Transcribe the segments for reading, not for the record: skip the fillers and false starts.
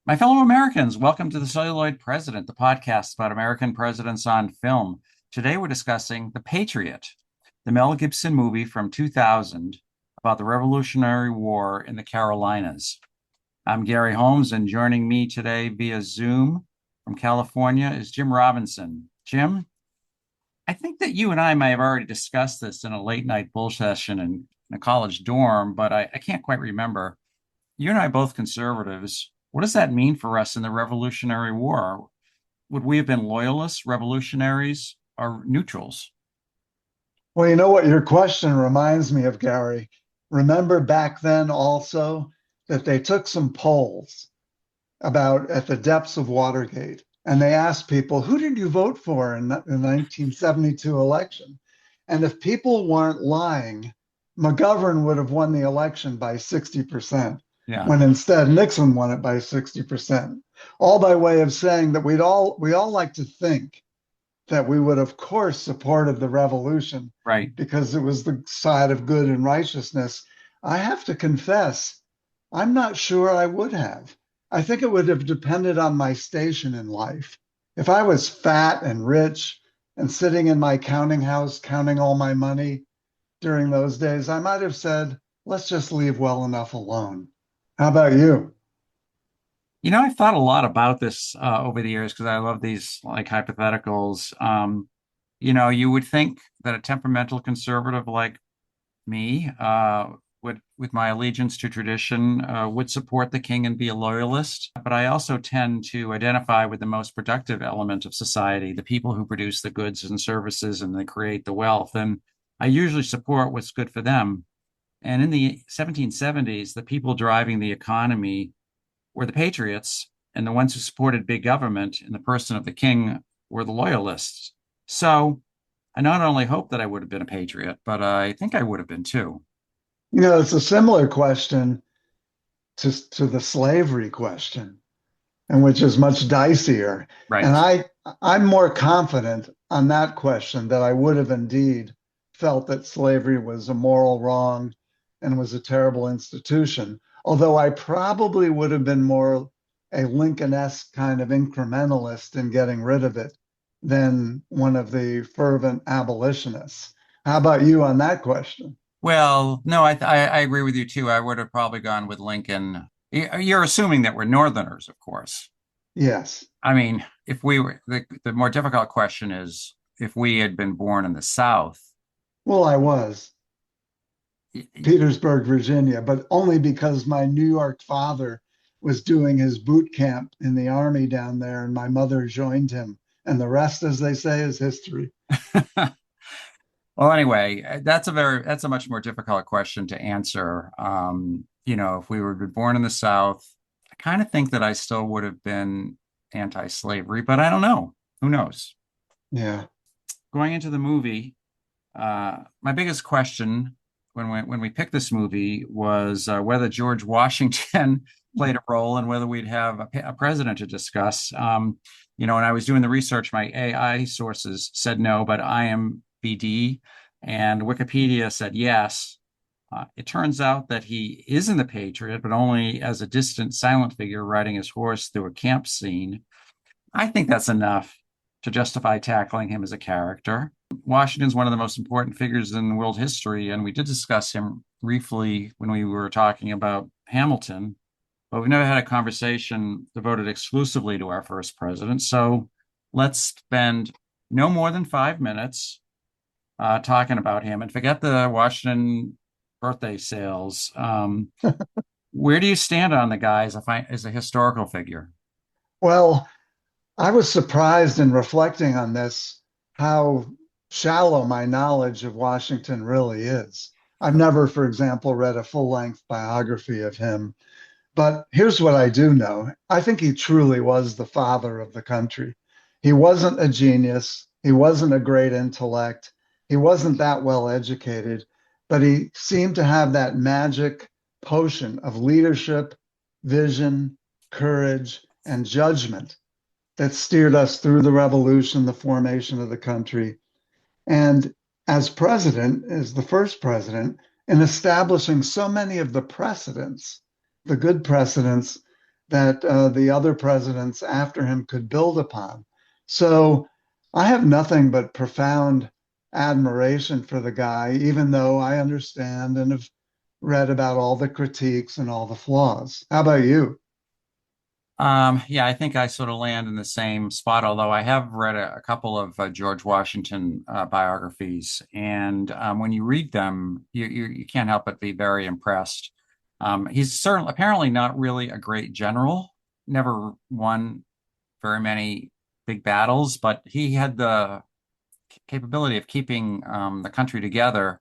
My fellow Americans, welcome to The Celluloid President, the podcast about American presidents on film. Today we're discussing The Patriot, the Mel Gibson movie from 2000 about the Revolutionary War in the Carolinas. I'm Gary Holmes, and joining me today via Zoom from California is Jim Robinson. Jim, I think that you and I may have already discussed this in a late night bull session in a college dorm, but I can't quite remember. You and I both conservatives. What does that mean for us in the Revolutionary War? Would we have been loyalists, revolutionaries, or neutrals? Well, you know what your question reminds me of, Gary. Remember back then also that they took some polls about at the depths of Watergate, and they asked people, who did you vote for in the 1972 election? And if people weren't lying, McGovern would have won the election by 60%, Yeah, when instead Nixon won it by 60%. All by way of saying that we all like to think that we would, of course, supported the revolution right. because it was the side of good and righteousness. I have to confess, I'm not sure I would have. I think it would have depended on my station in life. If I was fat and rich and sitting in my counting house counting all my money during those days, I might have said, let's just leave well enough alone. How about you? I've thought a lot about this over the years because I love these like hypotheticals. You would think that a temperamental conservative like me, with my allegiance to tradition, would support the king and be a loyalist. But I also tend to identify with the most productive element of society, the people who produce the goods and services and they create the wealth. And I usually support what's good for them. And in the 1770s, the people driving the economy were the patriots, and the ones who supported big government in the person of the king were the loyalists. So I not only hope that I would have been a patriot, but I think I would have been too. It's a similar question to the slavery question, and which is much dicier. And Right. I'm more confident on that question that I would have indeed felt that slavery was a moral wrong and was a terrible institution. Although I probably would have been more a Lincoln-esque kind of incrementalist in getting rid of it than one of the fervent abolitionists. How about you on that question? Well, no, I agree with you too. I would have probably gone with Lincoln. You're assuming that we're Northerners, of course. Yes. I mean, if we were the more difficult question is if we had been born in the South. Well, I was. y- y- Petersburg, Virginia, but only because my New York father was doing his boot camp in the army down there, and my mother joined him. And the rest, as they say, is history. Well, anyway, that's a much more difficult question to answer. If we were born in the South, I kind of think that I still would have been anti-slavery, but I don't know. Who knows? Yeah. Going into the movie, my biggest question when we picked this movie was whether George Washington played a role and whether we'd have a president to discuss. When I was doing the research, my AI sources said no, but IMBD and Wikipedia said yes. It turns out that he is in The Patriot, but only as a distant, silent figure riding his horse through a camp scene. I think that's enough to justify tackling him as a character. Washington's one of the most important figures in world history, and we did discuss him briefly when we were talking about Hamilton, but we've never had a conversation devoted exclusively to our first president. So let's spend no more than 5 minutes talking about him and forget the Washington birthday sales. Where do you stand on the guy as a historical figure? Well, I was surprised in reflecting on this how shallow my knowledge of Washington really is. I've never, for example, read a full-length biography of him. But here's what I do know. I think he truly was the father of the country. He wasn't a genius. He wasn't a great intellect. He wasn't that well educated, but he seemed to have that magic potion of leadership, vision, courage, and judgment that steered us through the revolution, the formation of the country. And as president, as the first president, in establishing so many of the precedents, the good precedents that the other presidents after him could build upon. So I have nothing but profound admiration for the guy, even though I understand and have read about all the critiques and all the flaws. How about you? Yeah, I think I sort of land in the same spot, although I have read a couple of George Washington biographies. And when you read them, you can't help but be very impressed. He's certainly apparently not really a great general, never won very many big battles, but he had the capability of keeping the country together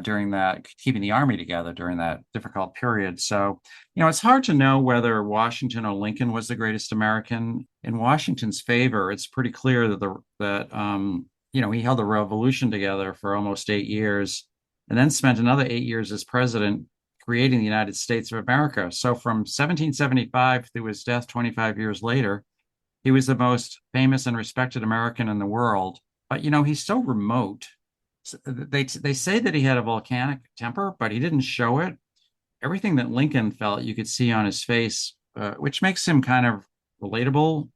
during that, keeping the army together during that difficult period. So, it's hard to know whether Washington or Lincoln was the greatest American. In Washington's favor, it's pretty clear that he held the revolution together for almost 8 years, and then spent another 8 years as president, creating the United States of America. So, from 1775 through his death 25 years later, he was the most famous and respected American in the world. But he's so remote. They say that he had a volcanic temper, but he didn't show it. Everything that Lincoln felt, you could see on his face, which makes him kind of relatable.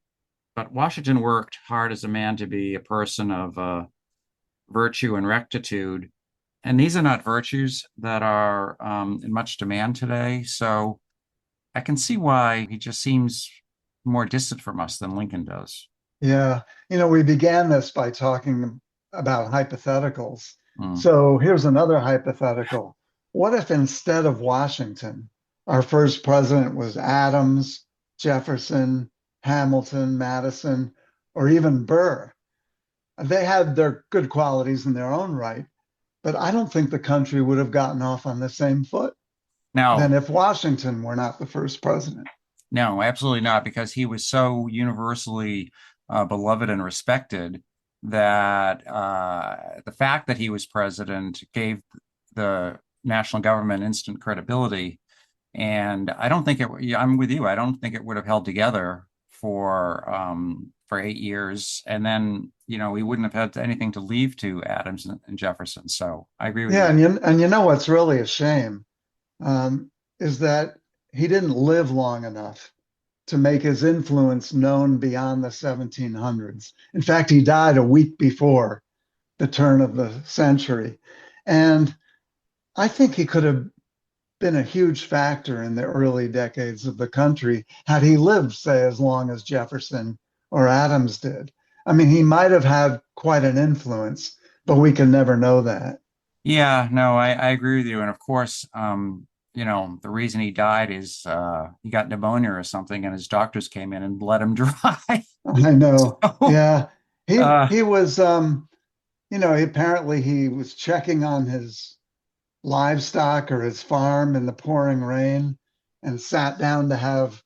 But Washington worked hard as a man to be a person of virtue and rectitude, and these are not virtues that are in much demand today. So I can see why he just seems more distant from us than Lincoln does. Yeah, we began this by talking about hypotheticals. Mm. So here's another hypothetical. What if instead of Washington, our first president was Adams, Jefferson, Hamilton, Madison, or even Burr? They had their good qualities in their own right, but I don't think the country would have gotten off on the same foot than Now, if Washington were not the first president. no, absolutely not, because he was so universally beloved and respected that the fact that he was president gave the national government instant credibility. And I don't think yeah, I'm with you. I don't think it would have held together for 8 years, and then we wouldn't have had anything to leave to Adams and Jefferson. So I agree with Yeah, you. and you know what's really a shame is that he didn't live long enough to make his influence known beyond the 1700s. In fact, he died a week before the turn of the century. And I think he could have been a huge factor in the early decades of the country had he lived, say, as long as Jefferson or Adams did. I mean, he might have had quite an influence, but we can never know that. Yeah, no, I agree with you. And of course, the reason he died is he got pneumonia or something, and his doctors came in and let him dry. I know. So, Yeah. He uh, he was apparently he was checking on his livestock or his farm in the pouring rain and sat down to have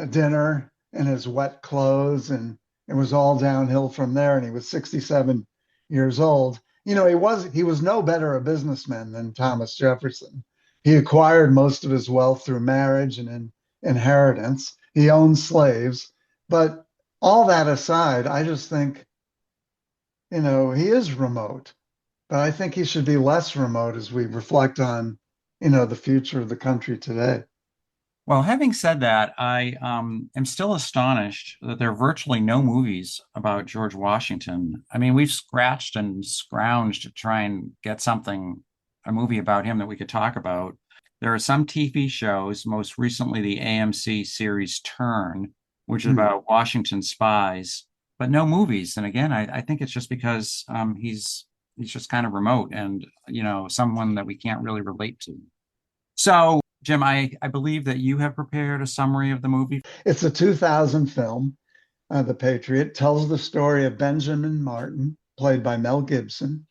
dinner in his wet clothes, and it was all downhill from there, and he was 67 years old. He was no better a businessman than Thomas Jefferson. He acquired most of his wealth through marriage and inheritance. He owned slaves. But all that aside, I just think, he is remote, but I think he should be less remote as we reflect on, the future of the country today. well, having said that, I am still astonished that there are virtually no movies about George Washington. I mean, we've scratched and scrounged to try and get a movie about him that we could talk about. There are some TV shows, most recently the AMC series Turn, which is Hmm. about Washington spies, but no movies. And again, I think it's just because he's just kind of remote and someone that we can't really relate to. So, Jim, I believe that you have prepared a summary of the movie. It's a 2000 film. The Patriot tells the story of Benjamin Martin, played by Mel Gibson,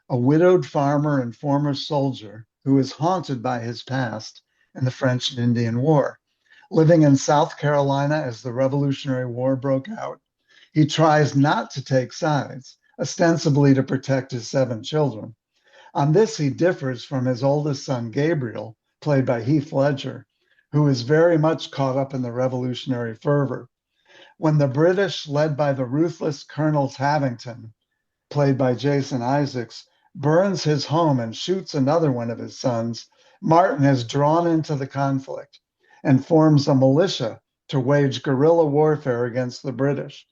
a widowed farmer and former soldier who is haunted by his past in the French and Indian War. Living in South Carolina as the Revolutionary War broke out, he tries not to take sides, ostensibly to protect his 7 children. On this, he differs from his oldest son, Gabriel, played by Heath Ledger, who is very much caught up in the revolutionary fervor. When the British, led by the ruthless Colonel Tavington, played by Jason Isaacs, burns his home and shoots another one of his sons, Martin is drawn into the conflict. and forms a militia to wage guerrilla warfare against the British.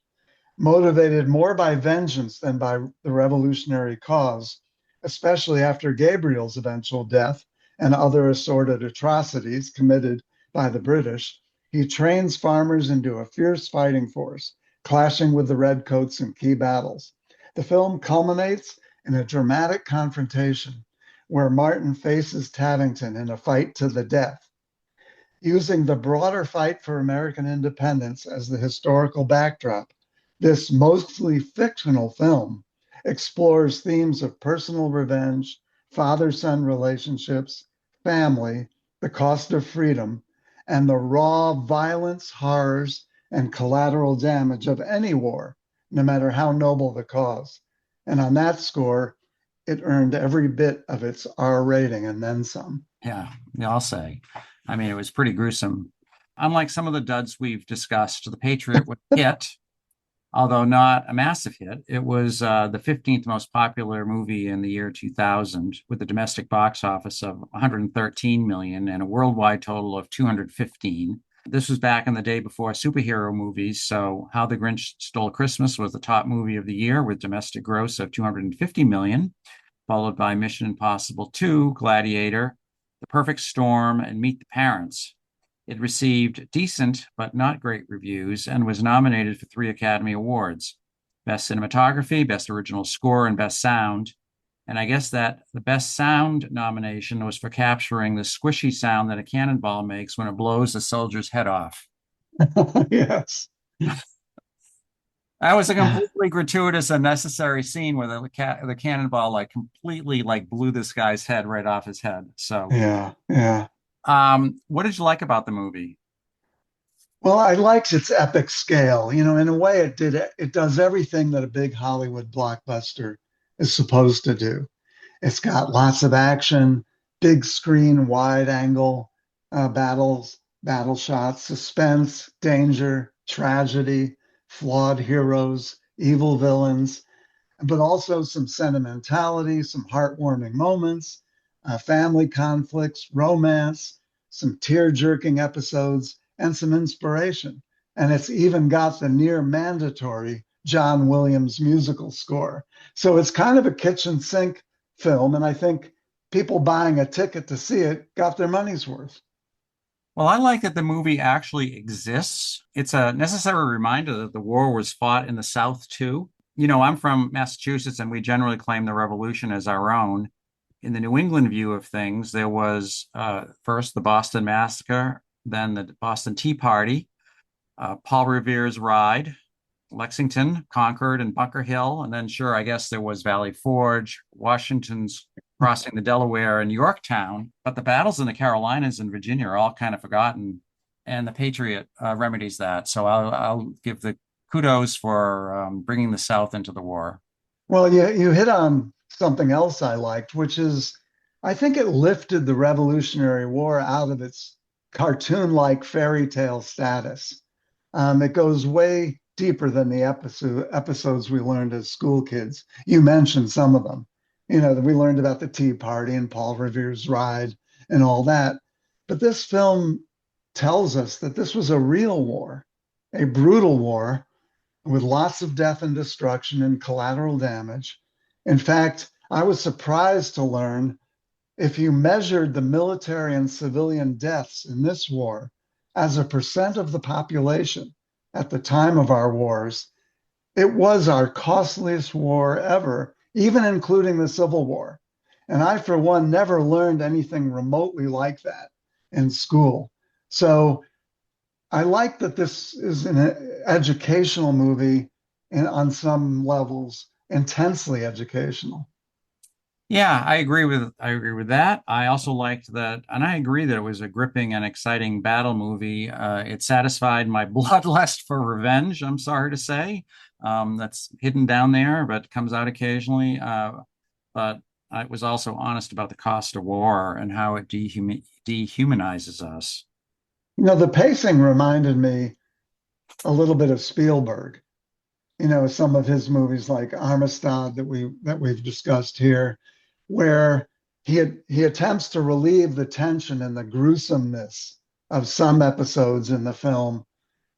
Motivated more by vengeance than by the revolutionary cause, especially after Gabriel's eventual death and other assorted atrocities committed by the British, he trains farmers into a fierce fighting force, clashing with the Redcoats in key battles. The film culminates in a dramatic confrontation where Martin faces Tavington in a fight to the death. Using the broader fight for American independence as the historical backdrop, this mostly fictional film explores themes of personal revenge, father son relationships, family, the cost of freedom, and the raw violence, horrors, and collateral damage of any war, no matter how noble the cause. And on that score, it earned every bit of its R rating and then some. Yeah, I'll say. I mean, it was pretty gruesome. Unlike some of the duds we've discussed, The Patriot was a hit, although not a massive hit. It was the 15th most popular movie in the year 2000, with a domestic box office of 113 million and a worldwide total of 215. This was back in the day before superhero movies, so How the Grinch Stole Christmas was the top movie of the year with domestic gross of 250 million, followed by Mission Impossible 2, Gladiator, The Perfect Storm, and Meet the Parents. It received decent but not great reviews and was nominated for 3 Academy Awards: Best Cinematography, Best Original Score, and Best Sound. And I guess that the Best Sound nomination was for capturing the squishy sound that a cannonball makes when it blows a soldier's head off. Yes. That was a completely gratuitous, unnecessary scene where the cannonball like completely like blew this guy's head right off his head. So, Yeah, yeah. what did you like about the movie? Well, I liked its epic scale. In a way, it does everything that a big Hollywood blockbuster is supposed to do. It's got lots of action, big screen, wide angle battle shots, suspense, danger, tragedy, flawed heroes, evil villains, but also some sentimentality, some heartwarming moments, family conflicts, romance, some tear jerking episodes, and some inspiration. And it's even got the near mandatory John Williams musical score. So it's kind of a kitchen sink film. And I think people buying a ticket to see it got their money's worth. Well, I like that the movie actually exists. It's a necessary reminder that the war was fought in the South too. I'm from Massachusetts and we generally claim the Revolution as our own. In the New England view of things, there was first the Boston Massacre, then the Boston Tea Party, Paul Revere's Ride, Lexington, Concord, and Bunker Hill. And then, sure, I guess there was Valley Forge, Washington's crossing the Delaware, and Yorktown. But the battles in the Carolinas and Virginia are all kind of forgotten. And the Patriot remedies that. So I'll give the kudos for bringing the South into the war. Well, you hit on something else I liked, which is I think it lifted the Revolutionary War out of its cartoon-like fairy tale status. It goes way deeper than the episodes we learned as school kids. You mentioned some of them. That we learned about the Tea Party and Paul Revere's Ride and all that. But this film tells us that this was a real war, a brutal war with lots of death and destruction and collateral damage. In fact, I was surprised to learn if you measured the military and civilian deaths in this war as a percent of the population at the time of our wars, it was our costliest war ever, even including the Civil War. And I, for one, never learned anything remotely like that in school. So I like that this is an educational movie and on some levels intensely educational. Yeah, I agree with that. I also liked that, and I agree that it was a gripping and exciting battle movie. It satisfied my bloodlust for revenge, I'm sorry to say. That's hidden down there, but comes out occasionally. But I was also honest about the cost of war and how it dehumanizes us. The pacing reminded me a little bit of Spielberg. Some of his movies like Armistead that we've discussed here, where he attempts to relieve the tension and the gruesomeness of some episodes in the film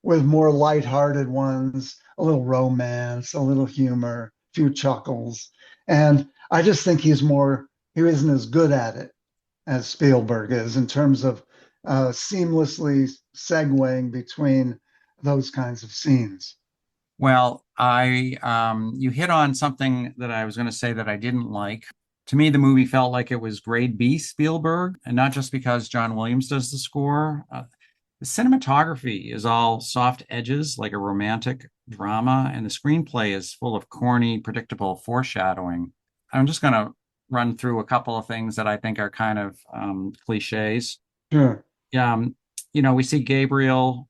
with more lighthearted ones, a little romance, a little humor, a few chuckles. And I just think he isn't as good at it as Spielberg is in terms of seamlessly segueing between those kinds of scenes. Well, you hit on something that I was going to say that I didn't like. To me, the movie felt like it was grade B Spielberg, and not just because John Williams does the score. The cinematography is all soft edges, like a romantic drama, and the screenplay is full of corny, predictable foreshadowing. I'm just going to run through a couple of things that I think are kind of cliches. Sure. Um, we see Gabriel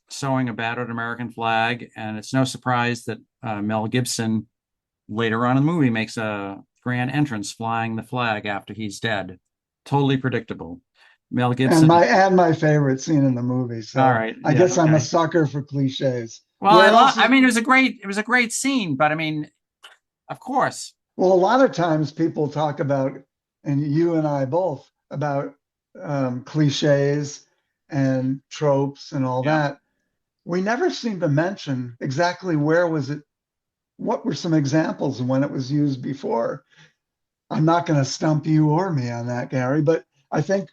sewing a battered American flag, and it's no surprise that Mel Gibson later on in the movie makes a grand entrance flying the flag after he's dead. Totally predictable. Mel And Gibson. my favorite scene in the movie. All So right, I yeah, guess I'm a okay. sucker for cliches. Well, Where else I is, mean, it was a great scene, but I mean, of course, well, a lot of times people talk about, and you and I both, about cliches and tropes and all yeah. that. We never seem to mention exactly where was it, what were some examples of when it was used before. I'm not going to stump you or me on that, Gary, but I think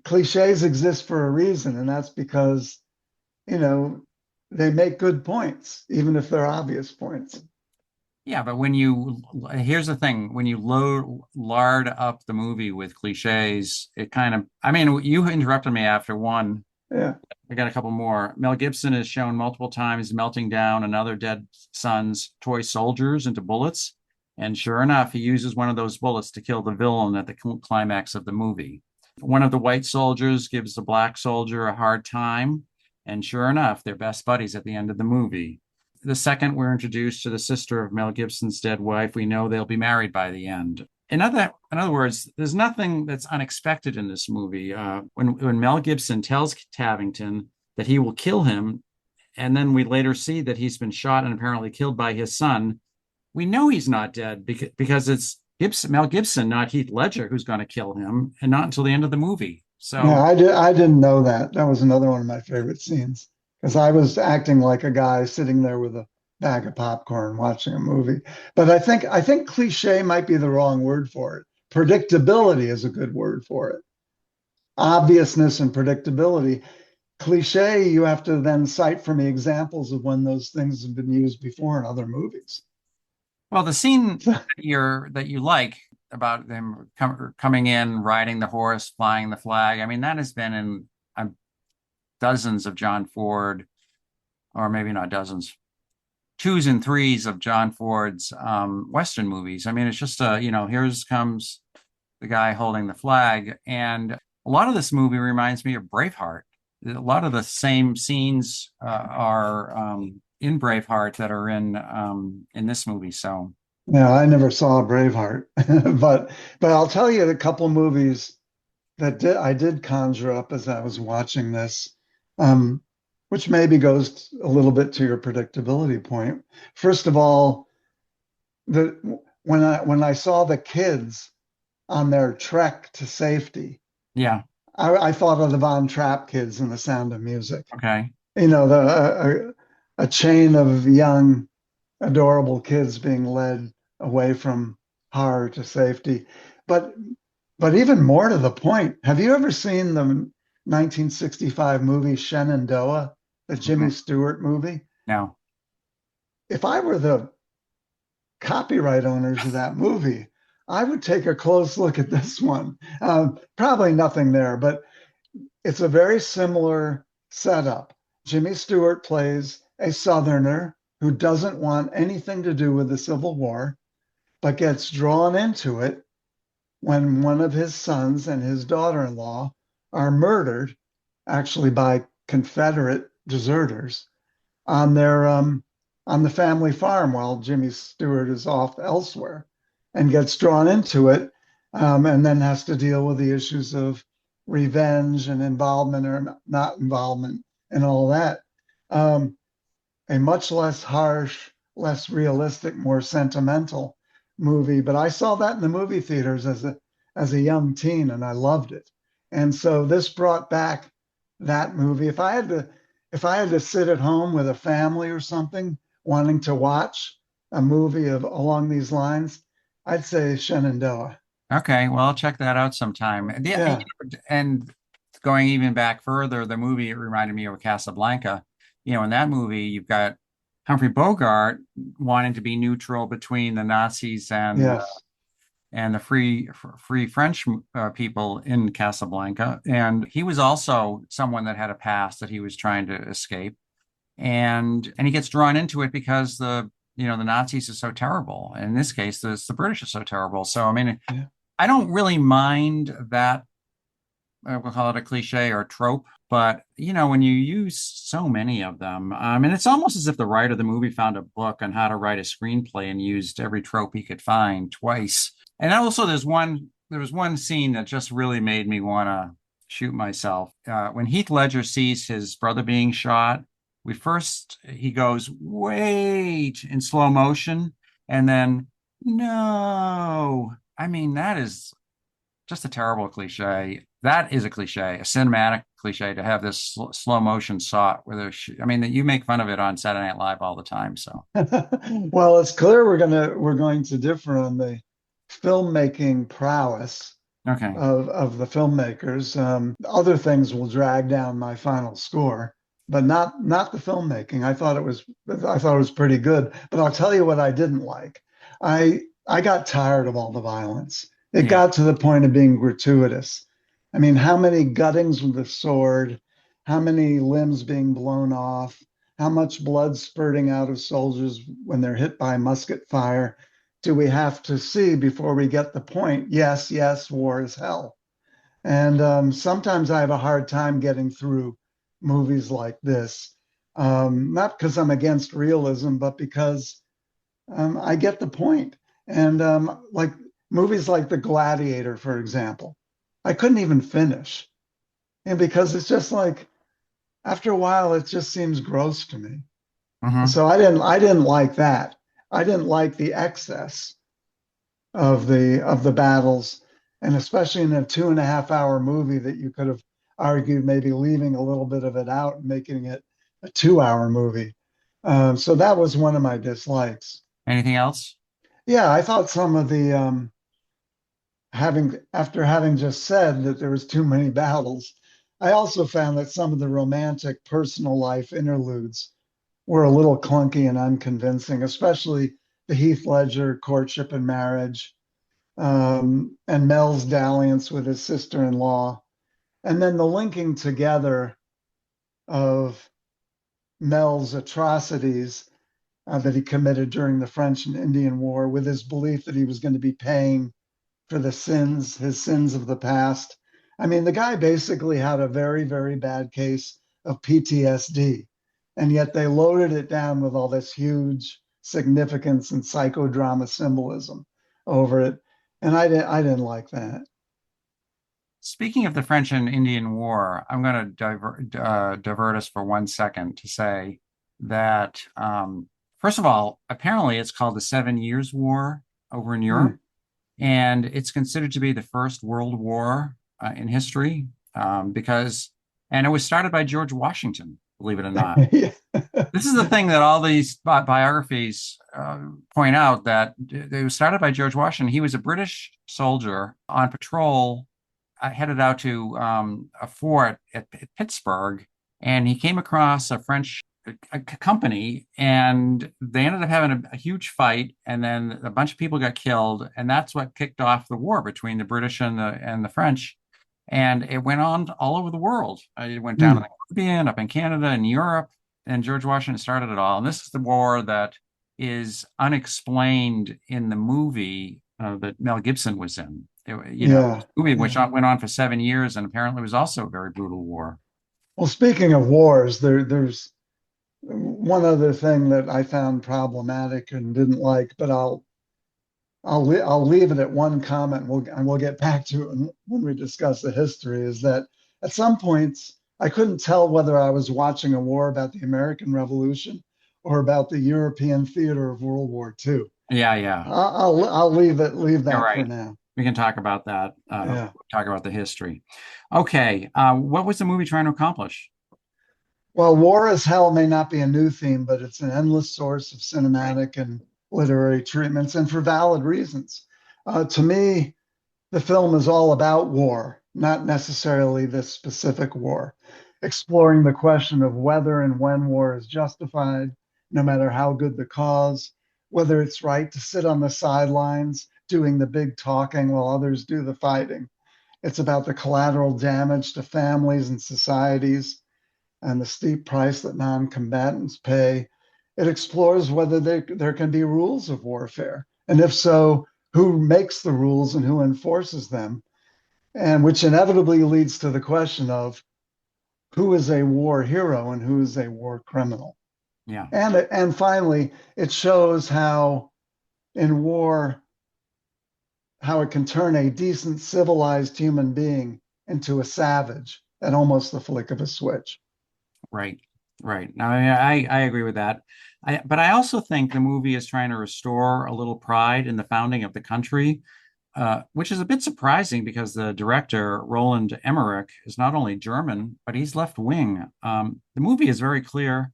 cliches exist for a reason, and that's because, you know, they make good points, even if they're obvious points. Yeah, but here's the thing, when you lard up the movie with cliches, it kind of, I mean, you interrupted me after one. Yeah. I got a couple more. Mel Gibson is shown multiple times melting down another dead son's toy soldiers into bullets. And sure enough, he uses one of those bullets to kill the villain at the climax of the movie. One of the white soldiers gives the black soldier a hard time. And sure enough, they're best buddies at the end of the movie. The second we're introduced to the sister of Mel Gibson's dead wife, we know they'll be married by the end. In other words, there's nothing that's unexpected in this movie. When Mel Gibson tells Tavington that he will kill him, and then we later see that he's been shot and apparently killed by his son, we know he's not dead because it's Mel Gibson, not Heath Ledger, who's going to kill him, and not until the end of the movie. Yeah, So, I didn't know that. That was another one of my favorite scenes because I was acting like a guy sitting there with a bag of popcorn watching a movie. But I think cliche might be the wrong word for it. Predictability is a good word for it. Obviousness and predictability. Cliche, you have to then cite for me examples of when those things have been used before in other movies. well, the scene that you like about them coming in, riding the horse, flying the flag. I mean, that has been in dozens of John Ford, or maybe not dozens, twos and threes of John Ford's Western movies. I mean, it's just here's comes the guy holding the flag, and a lot of this movie reminds me of Braveheart. A lot of the same scenes are in Braveheart that are in this movie. So Yeah, I never saw Braveheart, but I'll tell you a couple movies I did conjure up as I was watching this, um, which maybe goes a little bit to your predictability point. First of all, when I saw the kids on their trek to safety, yeah, I thought of the Von Trapp kids in The Sound of Music. okay. You know, a chain of young, adorable kids being led away from horror to safety. But But even more to the point, have you ever seen the 1965 movie Shenandoah, the Jimmy Mhm. Stewart movie? No, If I were the copyright owners of that movie, I would take a close look at this one. Probably nothing there, but it's a very similar setup. Jimmy Stewart plays a Southerner who doesn't want anything to do with the Civil War, but gets drawn into it when one of his sons and his daughter-in-law are murdered, actually by Confederate deserters, on their on the family farm while Jimmy Stewart is off elsewhere, and gets drawn into it, and then has to deal with the issues of revenge and involvement or not involvement and all that. Um, a much less harsh, less realistic, more sentimental movie. But I saw that in the movie theaters as a young teen, and I loved it. And so this brought back that movie. If I had to sit at home with a family or something wanting to watch a movie of along these lines, I'd say Shenandoah. Okay, well, I'll check that out sometime. Yeah. And going even back further, the movie it reminded me of Casablanca. In that movie, you've got Humphrey Bogart wanting to be neutral between the Nazis Yes. and the free French people in Casablanca. And he was also someone that had a past that he was trying to escape. And he gets drawn into it because the Nazis are so terrible. In this case, the British are so terrible. So I mean, Yeah. I don't really mind that, we'll call it a cliche or trope, but when you use so many of them, and it's almost as if the writer of the movie found a book on how to write a screenplay and used every trope he could find twice. And also, there was one scene that just really made me want to shoot myself. When Heath Ledger sees his brother being shot, he goes, wait, in slow motion, and then no. I mean, that is just a terrible cliche. That is a cliche, a cinematic cliche to have this slow motion shot I mean, that you make fun of it on Saturday Night Live all the time. So, Well, it's clear we're going to differ on the filmmaking prowess okay. of the filmmakers. Other things will drag down my final score, but not the filmmaking. I thought it was pretty good. But I'll tell you what I didn't like. I got tired of all the violence. It Yeah. got to the point of being gratuitous. I mean, how many guttings with the sword, how many limbs being blown off, how much blood spurting out of soldiers when they're hit by musket fire do we have to see before we get the point? Yes, yes, war is hell. And sometimes I have a hard time getting through movies like this. Not because I'm against realism, but because I get the point. And like movies like The Gladiator, for example, I couldn't even finish. And because it's just like, after a while, it just seems gross to me. Hmm. So I didn't like that. I didn't like the excess of the battles, and especially in a 2.5 hour movie that you could have argued maybe leaving a little bit of it out and making it a 2 hour movie. So that was one of my dislikes. Anything else? Yeah, I thought some of the having after having just said that there was too many battles, I also found that some of the romantic personal life interludes were a little clunky and unconvincing, especially the Heath Ledger courtship and marriage, and Mel's dalliance with his sister-in-law, and then the linking together of Mel's atrocities that he committed during the French and Indian War with his belief that he was going to be paying for his sins of the past. I mean, the guy basically had a very, very bad case of PTSD, and yet they loaded it down with all this huge significance and psychodrama symbolism over it. And I didn't like that. Speaking of the French and Indian War, I'm going to divert us for 1 second to say that, first of all, apparently it's called the Seven Years' War over in Europe, Hmm. and it's considered to be the first world war in history, and it was started by George Washington, believe it or not. Yeah. This is the thing that all these biographies point out, that it was started by George Washington. He was a British soldier on patrol, headed out to a fort at Pittsburgh, and he came across a French company, and they ended up having a huge fight, and then a bunch of people got killed, and that's what kicked off the war between the British and the French. And it went on all over the world. It went down in Hmm. the Caribbean, up in Canada and Europe, and George Washington started it all. And this is the war that is unexplained in the movie that Mel Gibson was in. Yeah. Movie which Yeah. went on for 7 years and apparently was also a very brutal war. Well, speaking of wars, there's one other thing that I found problematic and didn't like, but I'll leave it at one comment. We'll get back to it when we discuss the history. Is that at some points I couldn't tell whether I was watching a war about the American Revolution or about the European theater of World War II. Yeah, yeah, I'll leave you're that for right. now. We can talk about that. Yeah. Talk about the history. Okay. What was the movie trying to accomplish? Well, war as hell may not be a new theme, but it's an endless source of Right. cinematic and literary treatments, and for valid reasons. To me, the film is all about war, not necessarily this specific war, exploring the question of whether and when war is justified, no matter how good the cause, whether it's right to sit on the sidelines doing the big talking while others do the fighting. It's about the collateral damage to families and societies and the steep price that non-combatants pay. It explores whether there can be rules of warfare, and if so, who makes the rules and who enforces them, and which inevitably leads to the question of who is a war hero and who is a war criminal. Yeah. And finally, it shows how in war, how it can turn a decent, civilized human being into a savage at almost the flick of a switch. Right. Right. Now, I agree with that. But I also think the movie is trying to restore a little pride in the founding of the country, which is a bit surprising because the director, Roland Emmerich, is not only German, but he's left wing. The movie is very clear,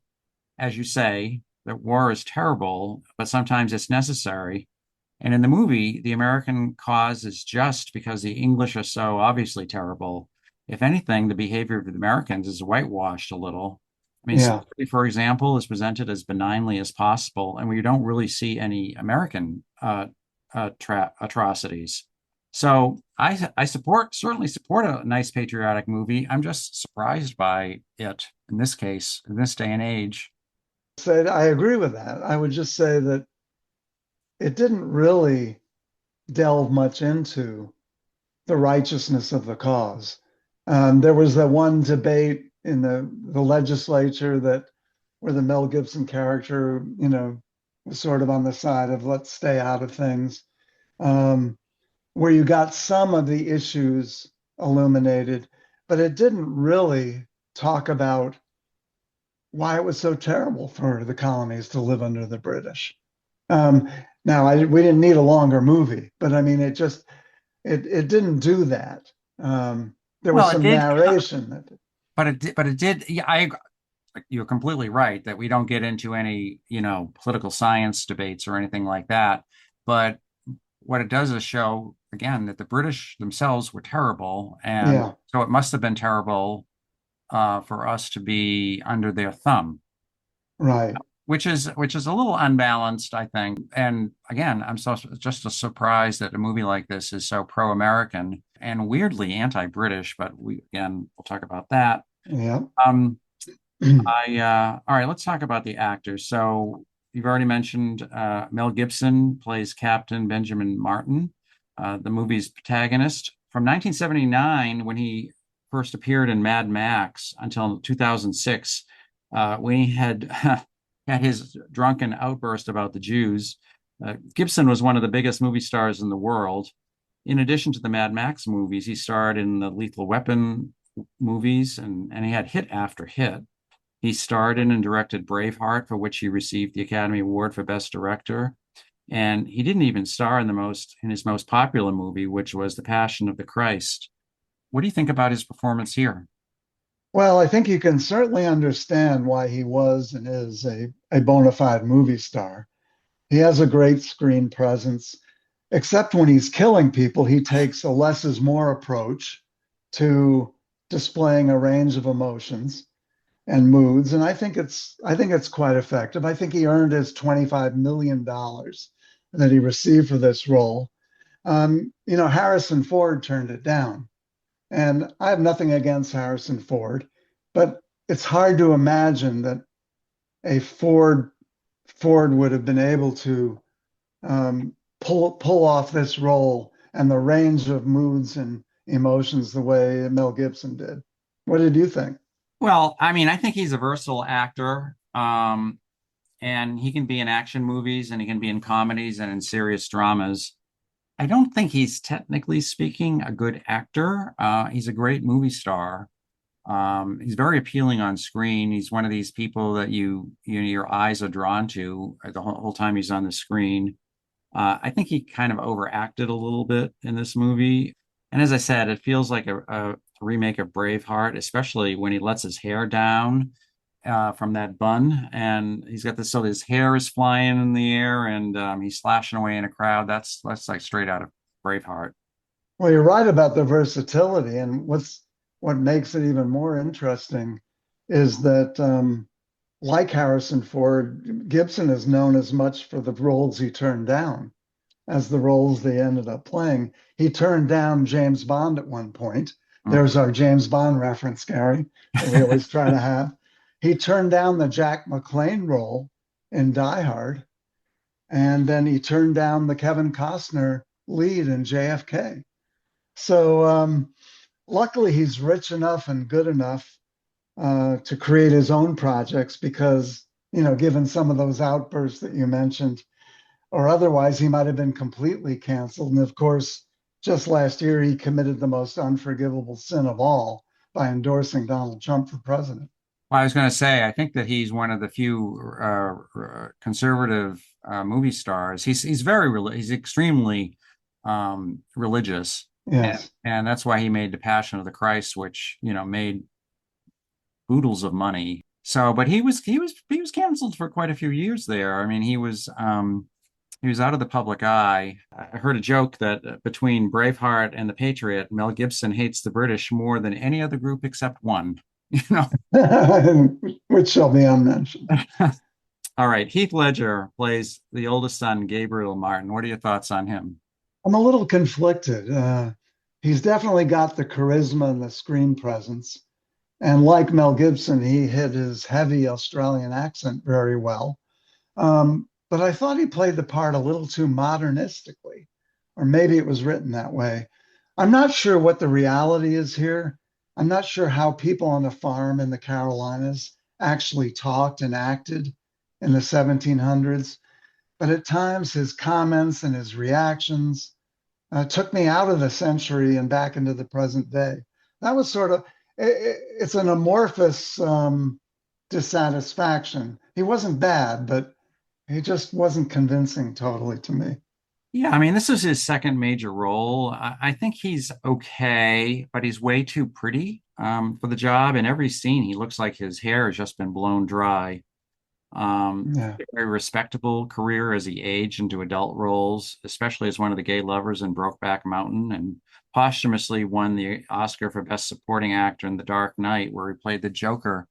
as you say, that war is terrible, but sometimes it's necessary. And in the movie, the American cause is just because the English are so obviously terrible. If anything, the behavior of the Americans is whitewashed a little. I mean, Yeah, slavery, for example, is presented as benignly as possible, and we don't really see any American atrocities. So I certainly support a nice patriotic movie. I'm just surprised by it in this case, in this day and age. said I agree with that. I would just say that it didn't really delve much into the righteousness of the cause. There was that one debate in the legislature that where the Mel Gibson character, was sort of on the side of let's stay out of things, where you got some of the issues illuminated, but it didn't really talk about why it was so terrible for the colonies to live under the British. Um, now, we didn't need a longer movie, but I mean, it didn't do that. There was Well, it some did, narration that, but it did. Yeah, you're completely right that we don't get into any, political science debates or anything like that. But what it does is show, again, that the British themselves were terrible. And yeah, so it must have been terrible for us to be under their thumb, right. which is a little unbalanced, I think. And again, I'm so just a surprise that a movie like this is so pro-American and weirdly anti-British, but we'll talk about that. Yeah. Um, all right, let's talk about the actors. So you've already mentioned Mel Gibson plays Captain Benjamin Martin, the movie's protagonist. From 1979, when he first appeared in Mad Max, until 2006, when he had had his drunken outburst about the Jews, Gibson was one of the biggest movie stars in the world. In addition to the Mad Max movies, he starred in the Lethal Weapon movies, and he had hit after hit. He starred in and directed Braveheart, for which he received the Academy Award for Best Director. And he didn't even star in his most popular movie, which was The Passion of the Christ. What do you think about his performance here? Well, I think you can certainly understand why he was and is a bona fide movie star. He has a great screen presence, except when he's killing people, he takes a less is more approach to displaying a range of emotions and moods. And I think it's quite effective. I think he earned his $25 million that he received for this role. Harrison Ford turned it down. And I have nothing against Harrison Ford, but it's hard to imagine that a Ford would have been able to pull off this role and the range of moods and emotions the way Mel Gibson did. What did you think? Well, I mean, I think he's a versatile actor, and he can be in action movies and he can be in comedies and in serious dramas. I don't think he's technically speaking a good actor. He's a great movie star. He's very appealing on screen. He's one of these people that your eyes are drawn to the whole time he's on the screen. I think he kind of overacted a little bit in this movie. And as I said, it feels like a remake of Braveheart, especially when he lets his hair down from that bun, and he's got this, so his hair is flying in the air, and he's slashing away in a crowd. That's like straight out of Braveheart. Well, you're right about the versatility, and what makes it even more interesting is that, like Harrison Ford, Gibson is known as much for the roles he turned down as the roles they ended up playing. He turned down James Bond at one point. There's our James Bond reference, Gary, that we always try to have. He turned down the Jack McClane role in Die Hard, and then he turned down the Kevin Costner lead in JFK. So luckily, he's rich enough and good enough to create his own projects because, given some of those outbursts that you mentioned, or otherwise he might have been completely canceled. And of course, just last year, he committed the most unforgivable sin of all by endorsing Donald Trump for president. Well, I was going to say, I think that he's one of the few conservative movie stars. He's extremely religious, Yes. and that's why he made The Passion of the Christ, which made oodles of money. So, but he was canceled for quite a few years there. I mean, he was out of the public eye. I heard a joke that between Braveheart and the Patriot, Mel Gibson hates the British more than any other group except one. You know. Which shall be unmentioned. All right, Heath Ledger plays the oldest son, Gabriel Martin. What are your thoughts on him? I'm a little conflicted. He's definitely got the charisma and the screen presence. And like Mel Gibson, he hit his heavy Australian accent very well. But I thought he played the part a little too modernistically, or maybe it was written that way. I'm not sure what the reality is here. I'm not sure how people on a farm in the Carolinas actually talked and acted in the 1700s. But at times, his comments and his reactions took me out of the century and back into the present day. That was sort of, it's an amorphous dissatisfaction. He wasn't bad, but he just wasn't convincing totally to me. Yeah, I mean, this is his second major role. I think he's okay, but he's way too pretty for the job. In every scene, he looks like his hair has just been blown dry. Yeah. Very respectable career as he aged into adult roles, especially as one of the gay lovers in Brokeback Mountain, and posthumously won the Oscar for Best Supporting Actor in The Dark Knight, where he played the Joker.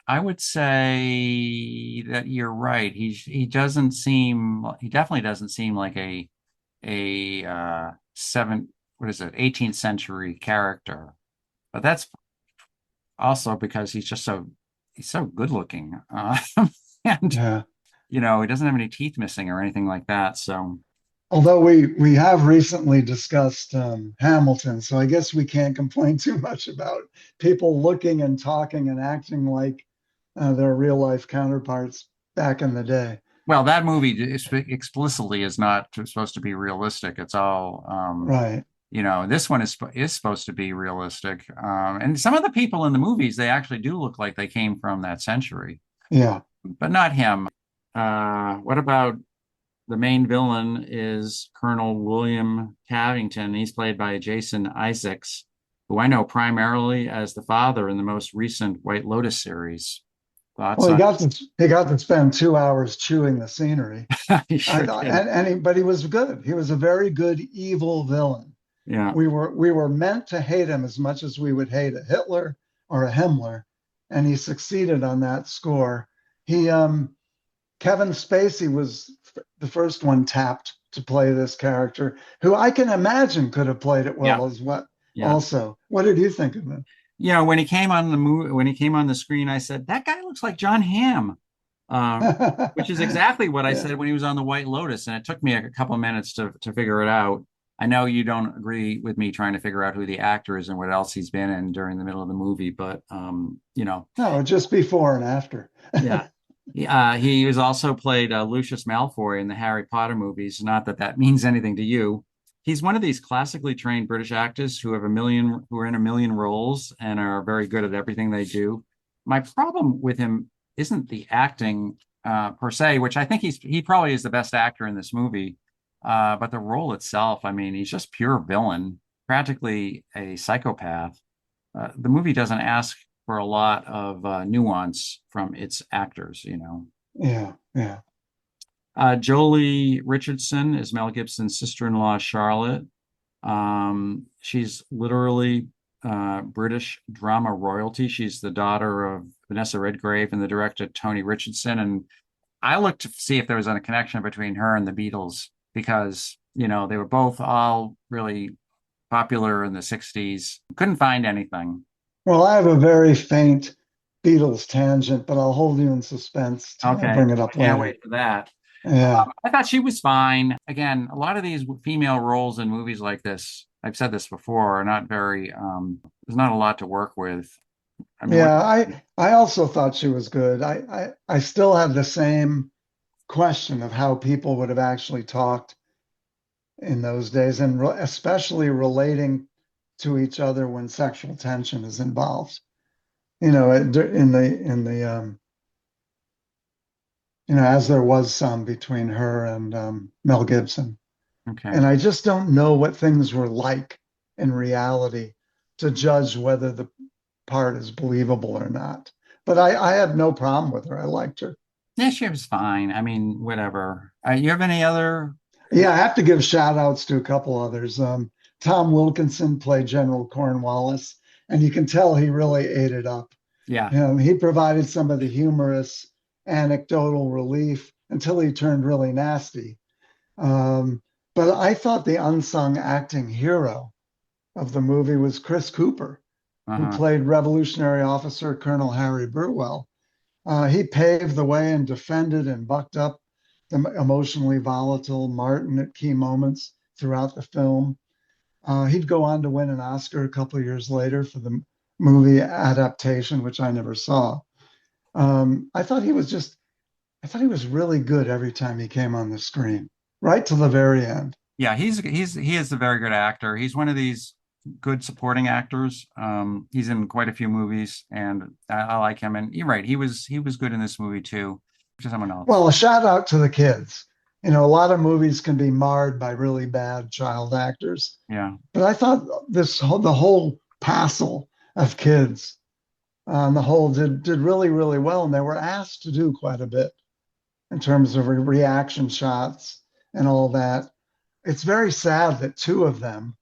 I would say that you're right. He definitely doesn't seem like a what is it, 18th century character. But that's also because he's so good looking. And Yeah. he doesn't have any teeth missing or anything like that. So Although we have recently discussed Hamilton, so I guess we can't complain too much about people looking and talking and acting like their real life counterparts back in the day. well, that movie explicitly is not supposed to be realistic. It's all Right. this one is supposed to be realistic. And some of the people in the movies, they actually do look like they came from that century, Yeah. but not him. What about the main villain is Colonel William Cavington. He's played by Jason Isaacs, who I know primarily as the father in the most recent White Lotus series. Thoughts Well, on? he got to spend 2 hours chewing the scenery. He I sure thought, did. but he was good. He was a very good evil villain. Yeah. We were meant to hate him as much as we would hate a Hitler or a Himmler, and he succeeded on that score. He Kevin Spacey was the first one tapped to play this character, who I can imagine could have played it Yeah. well as what. Yeah. Also, what did you think of it? When he came on the movie, when he came on the screen, I said, that guy looks like John Hamm, which is exactly what I Yeah, said when he was on the White Lotus. And it took me a couple of minutes to figure it out. I know you don't agree with me trying to figure out who the actor is and what else he's been in during the middle of the movie, but no, just before and after. yeah. He was also played Lucius Malfoy in the Harry Potter movies. Not that that means anything to you. He's one of these classically trained British actors who are in a million roles and are very good at everything they do. My problem with him isn't the acting per se, which I think he probably is the best actor in this movie. But the role itself, I mean, he's just pure villain, practically a psychopath. The movie doesn't ask for a lot of nuance from its actors, you know. Yeah, yeah. Jolie Richardson is Mel Gibson's sister-in-law, Charlotte. She's literally British drama royalty. She's the daughter of Vanessa Redgrave and the director Tony Richardson. And I looked to see if there was a connection between her and the Beatles because, you know, they were both all really popular in the 60s. Couldn't find anything. Well, I have a very faint Beatles tangent, but I'll hold you in suspense till I Okay. bring it up I can't later. wait for that. Yeah. I thought she was fine. Again, a lot of these female roles in movies like this, I've said this before, are not very, there's not a lot to work with. I mean, what, Yeah, I also thought she was good. I still have the same question of how people would have actually talked in those days, and especially relating to each other when sexual tension is involved. You know, as there was some between her and Mel Gibson. okay. And I just don't know what things were like in reality to judge whether the part is believable or not. But I had no problem with her. I liked her. Yeah, she was fine. I mean, whatever. You have any other? Yeah, I have to give shout outs to a couple others. Tom Wilkinson played General Cornwallis, and you can tell he really ate it up. Yeah. He provided some of the humorous anecdotal relief until he turned really nasty. Um, but I thought the unsung acting hero of the movie was Chris Cooper, who Uh-huh. played Revolutionary Officer Colonel Harry Burwell. He paved the way and defended and bucked up the emotionally volatile Martin at key moments throughout the film. He'd go on to win an Oscar a couple of years later for the movie adaptation, which I never saw. I thought he was just, I thought he was really good every time he came on the screen, right to the very end. Yeah, he is a very good actor. He's one of these good supporting actors. He's in quite a few movies, and I like him. And you're right, he was good in this movie too. To someone else. Well, a shout out to the kids. You know, a lot of movies can be marred by really bad child actors, Yeah. but I thought the whole passel of kids on the whole did really really well, and they were asked to do quite a bit in terms of reaction shots and all that. It's very sad that two of them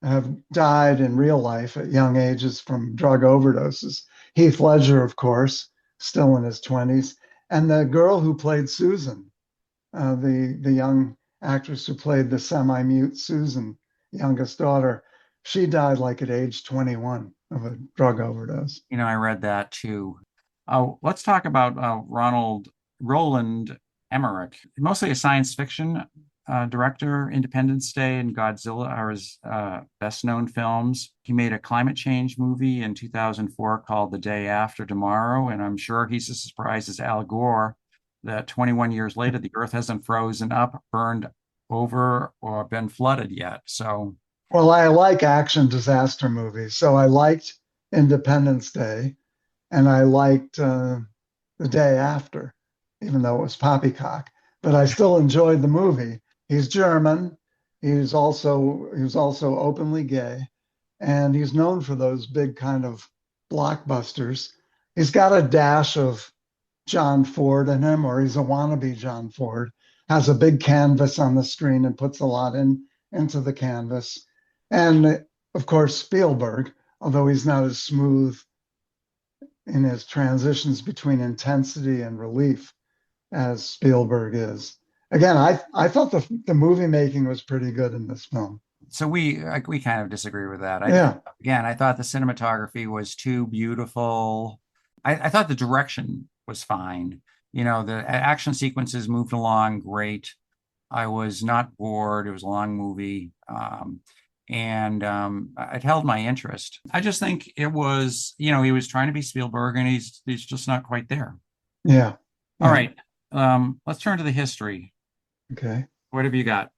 have died in real life at young ages from drug overdoses. Heath Ledger, of course, still in his 20s, and the girl who played Susan, the young actress who played the semi-mute Susan, youngest daughter, she died like at age 21 of a drug overdose. You know, I read that too. Let's talk about Roland Emmerich, mostly a science fiction director. Independence Day and Godzilla are his best known films. He made a climate change movie in 2004 called The Day After Tomorrow, and I'm sure he's as surprised as Al Gore that 21 years later the Earth hasn't frozen up, burned over, or been flooded yet. So, Well, I like action disaster movies, so I liked Independence Day, and I liked The Day After, even though it was poppycock. But I still enjoyed the movie. He's German. He was also openly gay, and he's known for those big kind of blockbusters. He's got a dash of John Ford in him, or he's a wannabe John Ford. Has a big canvas on the screen and puts a lot into the canvas. And of course, Spielberg, although he's not as smooth in his transitions between intensity and relief as Spielberg is. Again, I thought the movie making was pretty good in this film. so we kind of disagree with that. Yeah, I thought the cinematography was too beautiful. I thought the direction was fine. You know, the action sequences moved along great. I was not bored. It was a long movie. And it held my interest. I just think it was, you know, he was trying to be Spielberg and he's just not quite there. yeah, All yeah. right. Let's turn to the history. Okay. What have you got?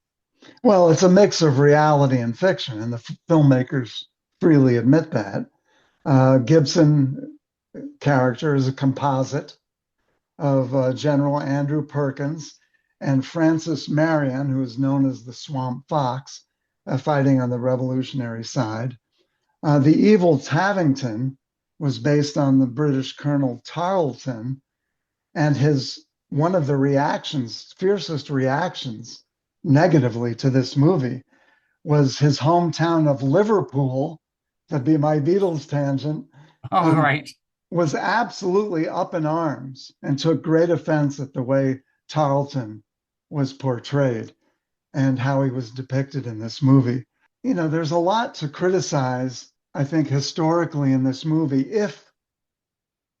Well, it's a mix of reality and fiction, and the filmmakers freely admit that. Gibson character is a composite of General Andrew Perkins and Francis Marion, who is known as the Swamp Fox, fighting on the revolutionary side. The evil Tavington was based on the British Colonel Tarleton, and his one of the reactions, fiercest reactions negatively to this movie was his hometown of Liverpool, to be my Beatles tangent, Oh, um, right. was absolutely up in arms and took great offense at the way Tarleton was portrayed and how he was depicted in this movie. You know, there's a lot to criticize, I think, historically in this movie,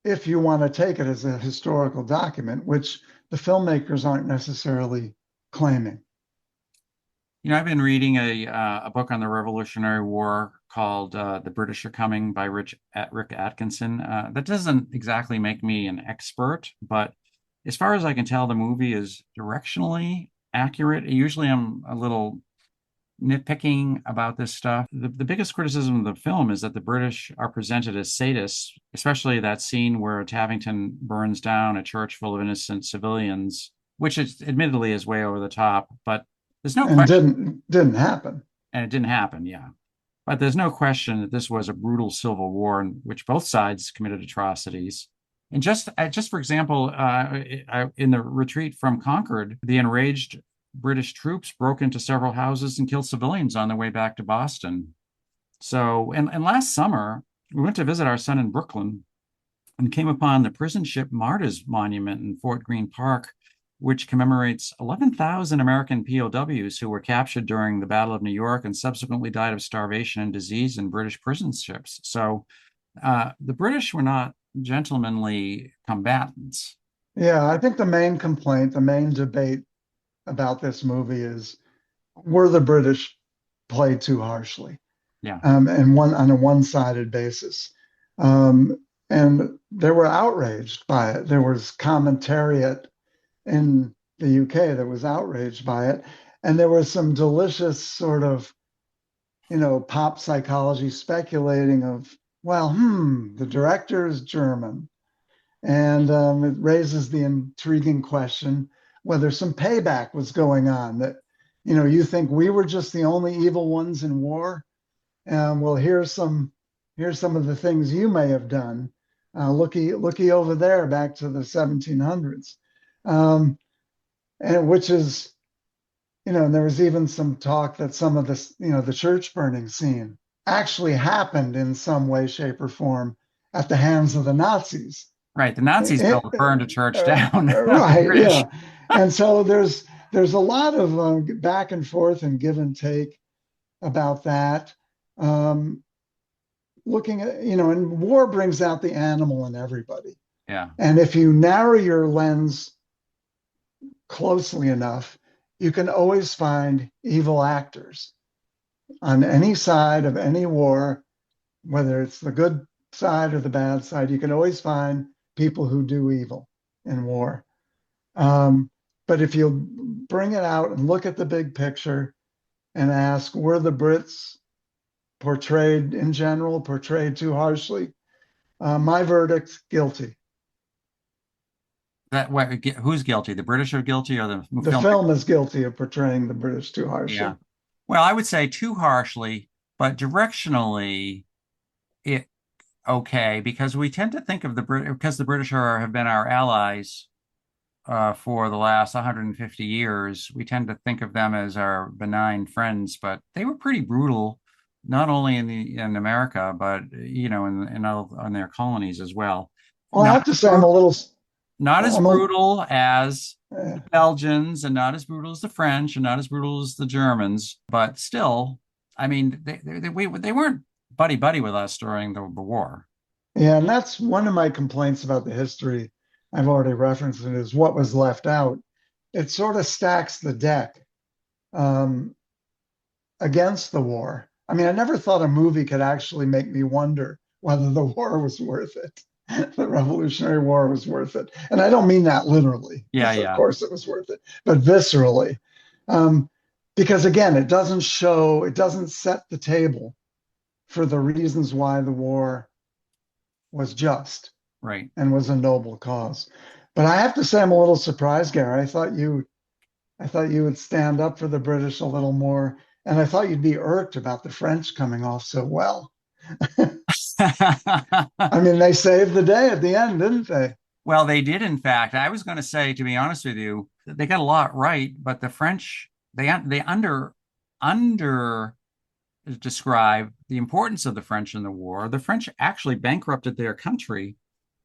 if you want to take it as a historical document, which the filmmakers aren't necessarily claiming. I've been reading a book on the Revolutionary War called "The British Are Coming" by Rick Atkinson. That doesn't exactly make me an expert, but as far as I can tell, the movie is directionally accurate. Usually, I'm a little nitpicking about this stuff. The biggest criticism of the film is that the British are presented as sadists, especially that scene where Tavington burns down a church full of innocent civilians, which is admittedly is way over the top, but there's no And question, didn't happen. and it didn't happen, yeah. But there's no question that this was a brutal civil war in which both sides committed atrocities. And just for example, in the retreat from Concord, the enraged British troops broke into several houses and killed civilians on their way back to Boston. So, and last summer, we went to visit our son in Brooklyn and came upon the prison ship Martyrs Monument in Fort Greene Park, which commemorates 11,000 American POWs who were captured during the Battle of New York and subsequently died of starvation and disease in British prison ships. So the British were not gentlemanly combatants. Yeah, I think the main complaint, the main debate about this movie is, were the British played too harshly, Yeah. and one on a one-sided basis. Um, and they were outraged by it. There was commentariat in the UK that was outraged by it. And there was some delicious sort of, pop psychology speculating of, well, the director is German. And it raises the intriguing question whether some payback was going on, that, you think we were just the only evil ones in war. Well, here's some of the things you may have done. Looky over there back to the 1700s. Um, and which is, and there was even some talk that some of this, the church burning scene actually happened in some way, shape, or form at the hands of the Nazis. Right. The Nazis burned a church down, not the Right, British. yeah. And so there's a lot of back and forth and give and take about that. Um, Looking at, and war brings out the animal in everybody. Yeah. And if you narrow your lens closely enough, you can always find evil actors on any side of any war, whether it's the good side or the bad side. You can always find people who do evil in war. Um, but if you bring it out and look at the big picture and ask, were the Brits portrayed in general, portrayed too harshly? My verdict, guilty. Who's guilty? The British are guilty or the The film? film is guilty of portraying the British too Yeah. harshly. Well, I would say too harshly, but directionally, it okay, because we tend to think of the Brit because the British have been our allies for the last 150 years. We tend to think of them as our benign friends, but they were pretty brutal, not only in America, but in their colonies as well. Well, I Not have to as say, not as I'm a, brutal as uh, the Belgians, and not as brutal as the French, and not as brutal as the Germans, but still, I mean, they weren't buddy buddy with us during the war. yeah, and that's one of my complaints about the history. I've already referenced it, is what was left out. It sort of stacks the deck um, against the war. I mean, I never thought a movie could actually make me wonder whether the war was worth it. The Revolutionary War was worth it. And I don't mean that literally, Yeah, because of yeah, course it was worth it, but viscerally. Um, because again, it doesn't set the table for the reasons why the war was just right. and was a noble cause. But I have to say, I'm a little surprised, Gary. I thought you I thought you would stand up for the British a little more, and I thought you'd be irked about the French coming off so well. I mean, they saved the day at the end, didn't they? Well, they did, in fact. I was going to say, to be honest with you, they got a lot right, but the French they under describe the importance of the French in the war. The French actually bankrupted their country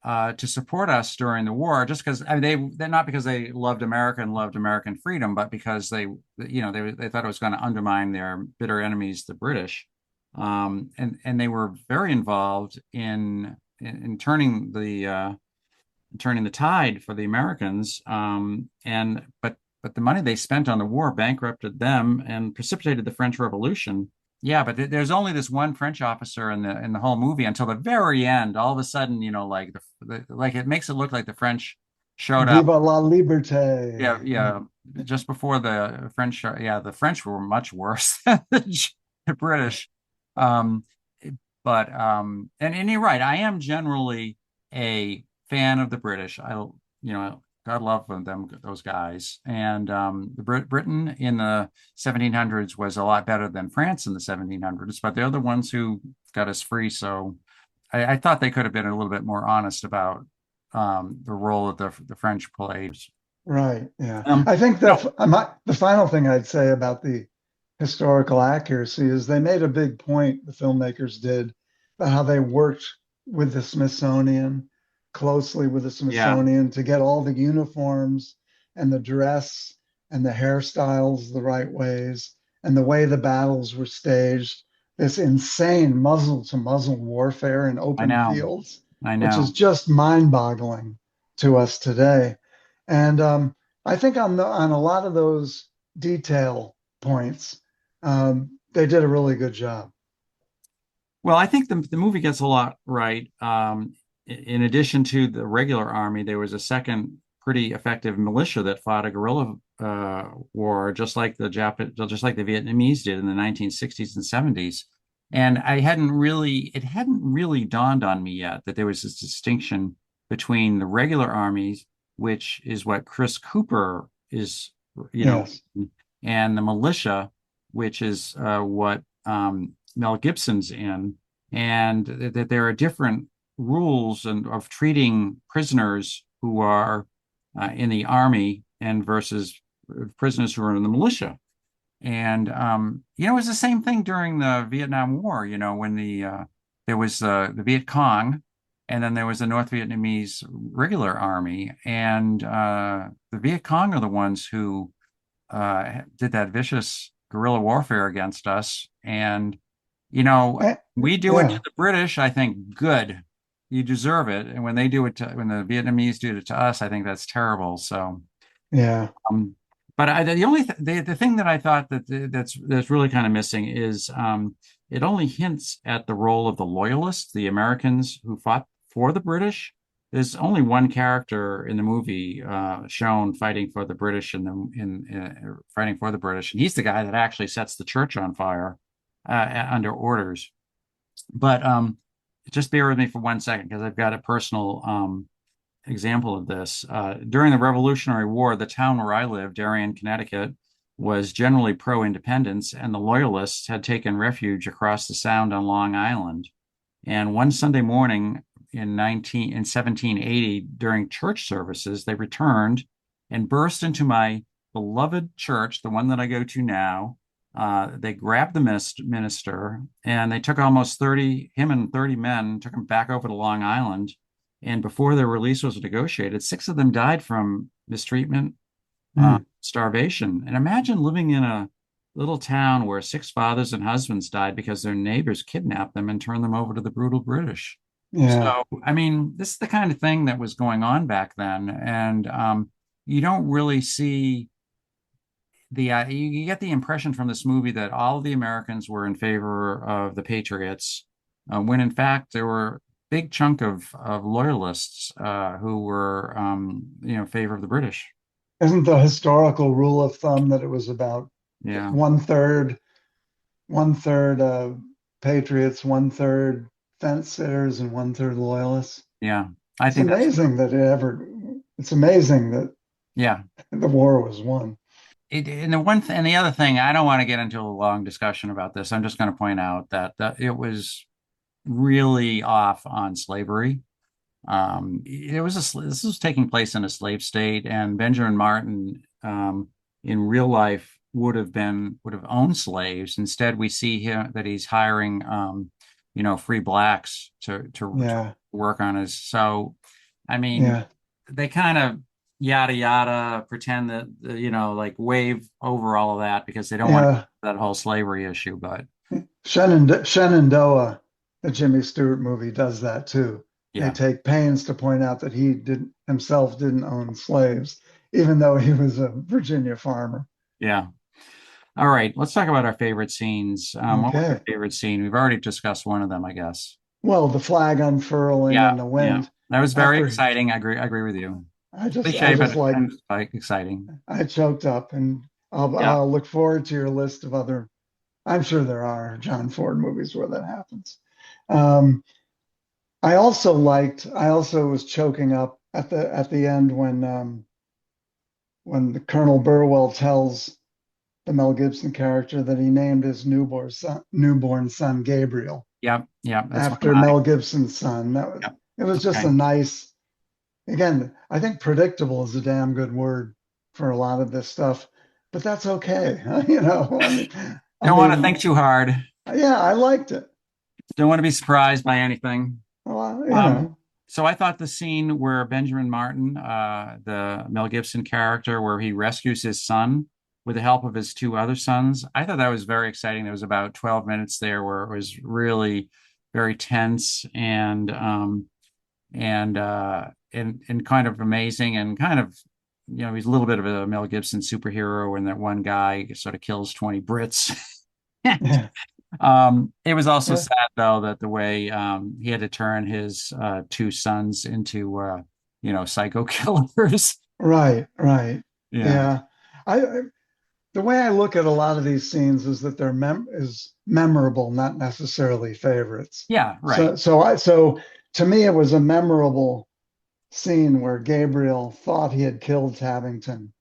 to support us during the war, just because I mean they're not because they loved America and loved American freedom, but because they thought it was going to undermine their bitter enemies, the British, and they were very involved in turning the tide for the Americans. And but the money they spent on the war bankrupted them and precipitated the French Revolution. Yeah, but there's only this one French officer in the whole movie until the very end. All of a sudden, like like it makes it look like the French showed up. Viva la Yeah, liberté. yeah, just before the French. Yeah, the French were much worse than the British. Um, and you're right. I am generally a fan of the British. God love them, those guys. And Britain in the 1700s was a lot better than France in the 1700s, but they're the ones who got us free. So I thought they could have been a little bit more honest about the role that the French played. Right. Yeah. Um, I think no, the final thing I'd say about the historical accuracy is they made a big point, the filmmakers did, about how they worked with the Smithsonian, closely with the yeah, Smithsonian to get all the uniforms and the dress and the hairstyles the right ways and the way the battles were staged. This insane muzzle to muzzle warfare in I open know, fields, I which is know. just mind-boggling to us today. And I think on a lot of those detail points, they did a really good job. Well, I think the movie gets a lot right. In addition to the regular army, there was a second pretty effective militia that fought a guerrilla war, just like the Vietnamese did in the 1960s and 70s. And it hadn't really dawned on me yet that there was this distinction between the regular armies, which is what Chris Cooper is, you know, Yes. and the militia, which is what Mel Gibson's in, and that there are different rules and of treating prisoners who are in the army and versus prisoners who are in the militia. And it was the same thing during the Vietnam War. When there was the Viet Cong, and then there was the North Vietnamese regular army, and the Viet Cong are the ones who did that vicious guerrilla warfare against us. And, Eh, we do it to yeah. the British, I think, good. You deserve it. And when the Vietnamese do it to us, I think that's terrible. So, Yeah. but the only the thing that I thought that's really kind of missing is it only hints at the role of the loyalists, the Americans who fought for the British. There's only one character in the movie shown fighting for the British fighting for the British, and he's the guy that actually sets the church on fire under orders. But just bear with me for 1 second because I've got a personal example of this. During the Revolutionary War, the town where I lived, Darien, Connecticut, was generally pro-independence, and the Loyalists had taken refuge across the Sound on Long Island. And one Sunday morning in 1780, during church services, they returned and burst into my beloved church, the one that I go to now. They grabbed the minister and they took him and 30 men, took him back over to Long Island. And before their release was negotiated, 6 of them died from mistreatment, Mm. starvation. And imagine living in a little town where 6 fathers and husbands died because their neighbors kidnapped them and turned them over to the brutal British. Yeah. So, I mean, this is the kind of thing that was going on back then. And you don't really see you get the impression from this movie that all of the Americans were in favor of the Patriots, when in fact there were a big chunk of loyalists who were, in favor of the British. Isn't the historical rule of thumb that it was about Yeah, one third, one third patriots, one third fence sitters, and one third loyalists? yeah, I It's think that's true. amazing that it's amazing that Yeah, the war was won. and the and the other thing, I don't want to get into a long discussion about this. I'm just going to point out that it was really off on slavery. It was this was taking place in a slave state, and Benjamin Martin, in real life would have owned slaves. Instead, we see him that he's hiring, free blacks to Yeah, work on his. So, I mean, yeah, they kind of yada yada pretend that like wave over all of that because they don't want yeah. that whole slavery issue. But Shenandoah, the Jimmy Stewart movie, does that too. They yeah, take pains to point out that he didn't himself didn't own slaves, even though he was a Virginia farmer. yeah. All right, let's talk about our favorite scenes. What was your Okay. favorite scene? We've already discussed one of them, I guess. Well, the flag unfurling Yeah, in the yeah. wind. That was very After exciting. I agree with you. I Cliche, just but like kind of like exciting. I choked up, and Yeah, I'll look forward to your list of other. I'm sure there are John Ford movies where that happens. Um, I also was choking up at the end when the Colonel Burwell tells the Mel Gibson character that he named his newborn son Gabriel yeah, yeah. That's one of after my. Mel Gibson's son. Yeah, It was just a okay. nice, again, I think predictable is a damn good word for a lot of this stuff, but that's okay. I Don't want to think mean, too hard. yeah, I liked it. Don't want to be surprised by anything. Well, Um, so I thought the scene where Benjamin Martin, the Mel Gibson character, where he rescues his son with the help of his two other sons, I thought that was very exciting. There was about 12 minutes there where it was really very tense and kind of amazing and kind of he's a little bit of a Mel Gibson superhero and that one guy sort of kills 20 Brits. yeah, It was also yeah, sad though that the way he had to turn his two sons into psycho killers. right, right. Yeah. Yeah. I the way I look at a lot of these scenes is that they're memorable, not necessarily favorites. Yeah, right. So to me it was a memorable scene where Gabriel thought he had killed Tabington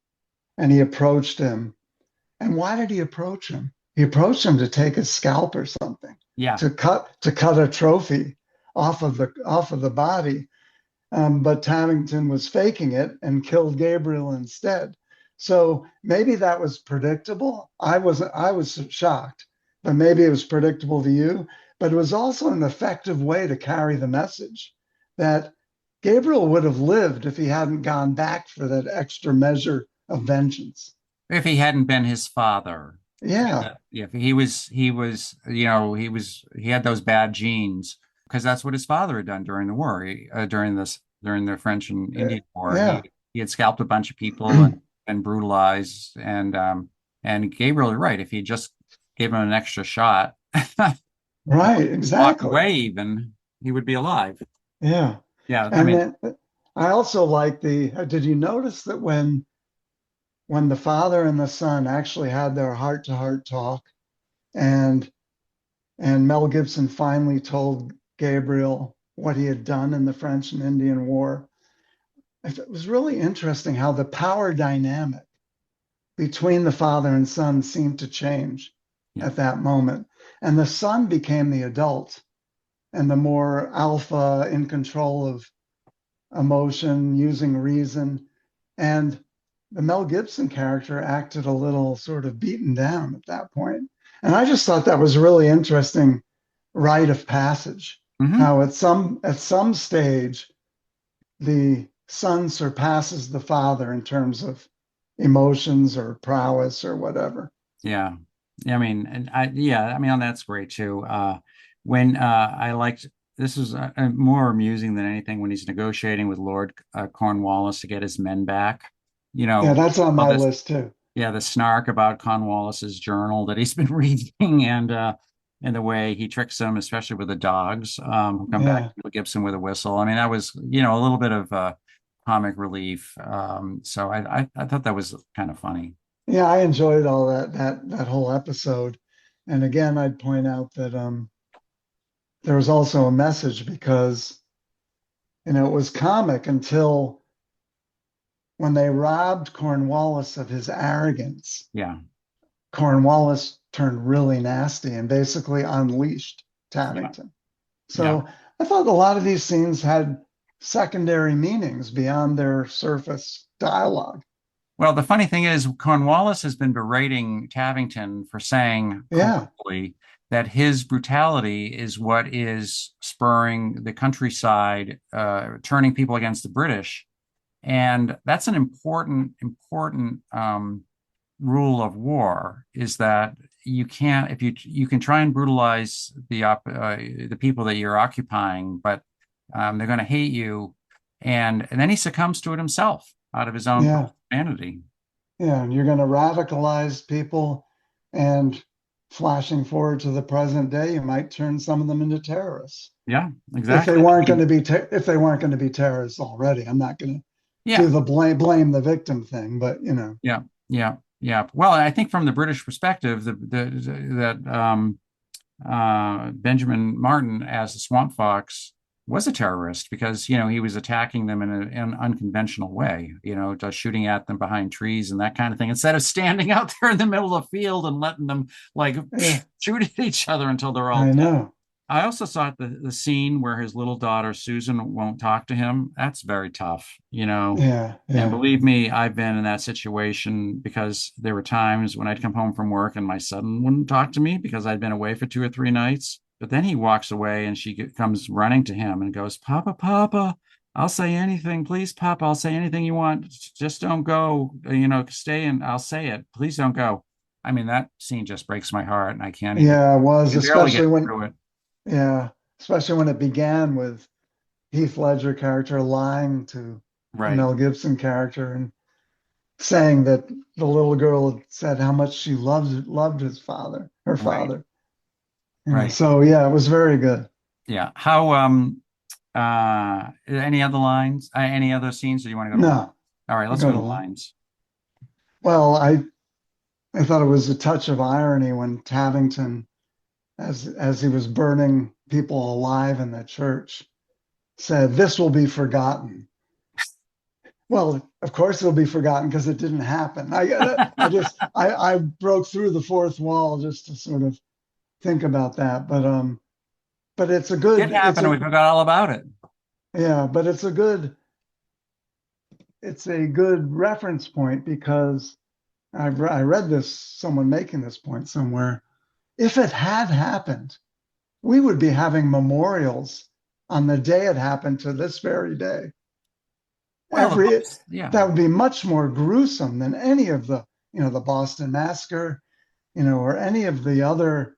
and he approached him. And why did he approach him? He approached him to take his scalp or something, Yeah. to cut a trophy off of the body. But Tabington was faking it and killed Gabriel instead. So maybe that was predictable. I was shocked, but maybe it was predictable to you. But it was also an effective way to carry the message that Gabriel would have lived if he hadn't gone back for that extra measure of vengeance. If he hadn't been his father. Yeah, Yeah, he had those bad genes because that's what his father had done during the war. During the French and Indian War, yeah, he had scalped a bunch of people and been brutalized. And Gabriel, you're right. If he just gave him an extra shot, right, walked exactly. away, even he would be alive. Yeah. Yeah, I And mean, then I also like did you notice that when the father and the son actually had their heart to heart talk and Mel Gibson finally told Gabriel what he had done in the French and Indian War. It was really interesting how the power dynamic between the father and son seemed to change yeah, at that moment. And the son became the adult and the more alpha in control of emotion, using reason. And the Mel Gibson character acted a little sort of beaten down at that point. And I just thought that was really interesting rite of passage. hmm How at some stage the son surpasses the father in terms of emotions or prowess or whatever. yeah. I mean, I mean, that's great too. When I liked this is more amusing than anything when he's negotiating with Lord Cornwallis to get his men back. Yeah, that's on All my this, list too. yeah, the snark about Cornwallis's journal that he's been reading, and the way he tricks them, especially with the dogs, who come back Yeah. to Gibson with a whistle. I mean, that was a little bit of comic relief. So I thought that was kind of funny. Yeah, I enjoyed all that whole episode. And again, I'd point out that there was also a message because it was comic until when they robbed Cornwallis of his arrogance, Yeah. Cornwallis turned really nasty and basically unleashed Yeah. Tavington. Yeah. So I thought a lot of these scenes had secondary meanings beyond their surface dialogue. Well, the funny thing is, Cornwallis has been berating Tavington for saying Yeah, colloquially that his brutality is what is spurring the countryside, turning people against the British. And that's an important rule of war is that you can't, if you can try and brutalize the people that you're occupying, but they're going to hate you. And then he succumbs to it himself out of his own yeah, vanity. yeah. And you're going to radicalize people, and flashing forward to the present day, you might turn some of them into terrorists Yeah, if they exactly. weren't going to be if they weren't going to be terrorists already. I'm not going to do Yeah, the blame the victim thing, but you know, yeah, yeah, yeah. Well, I think from the British perspective, that Benjamin Martin as the Swamp Fox was a terrorist because he was attacking them in an unconventional way, just shooting at them behind trees and that kind of thing, instead of standing out there in the middle of the field and letting them like yeah, shoot at each other until they're all I dead. know. I also thought the scene where his little daughter Susan won't talk to him, that's very tough. Yeah, And yeah, believe me, I've been in that situation because there were times when I'd come home from work and my son wouldn't talk to me because I'd been away for 2 or 3 nights. But then he walks away and comes running to him and goes, Papa, Papa, I'll say anything. Please, Papa, I'll say anything you want. Just don't go. Stay and I'll say it. Please don't go. I mean, that scene just breaks my heart and yeah. It I was, can barely get through it. yeah, especially when it began with Heath Ledger character lying to the Right, Mel Gibson character and saying that the little girl had said how much she loved her right, father. right. So yeah, it was very good. Yeah. Any other lines? Any other scenes? Or do you want to go to lines? No, All right, you let's go go to to line. lines. Well, I thought it was a touch of irony when Tavington, as he was burning people alive in the church, said, "This will be forgotten." Well, of course it'll be forgotten because it didn't happen. I broke through the fourth wall just to sort of think about that. But It happened and we forgot all about it. yeah, but it's a good reference point because I read this, someone making this point somewhere. If it had happened, we would be having memorials on the day it happened to this very day. Well, the Every books, yeah, That would be much more gruesome than any of the Boston Massacre, or any of the other,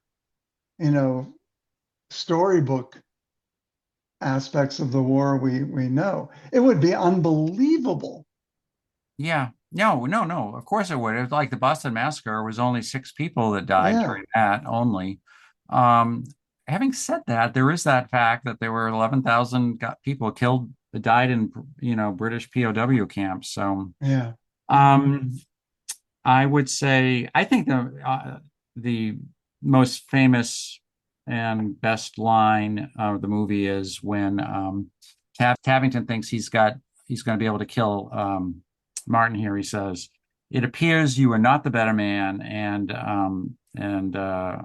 you know, storybook aspects of the war we know. It would be unbelievable. yeah. No, no, no. Of course it would. It was like the Boston Massacre was only 6 people that died Yeah, during that only. Um, Having said that, there is that fact that there were 11,000 people killed, died in, British POW camps. So, yeah, yeah, um, I would say I think the most famous and best line of the movie is when Tavington thinks he's going to be able to kill Martin here. He says, "It appears you are not the better man," and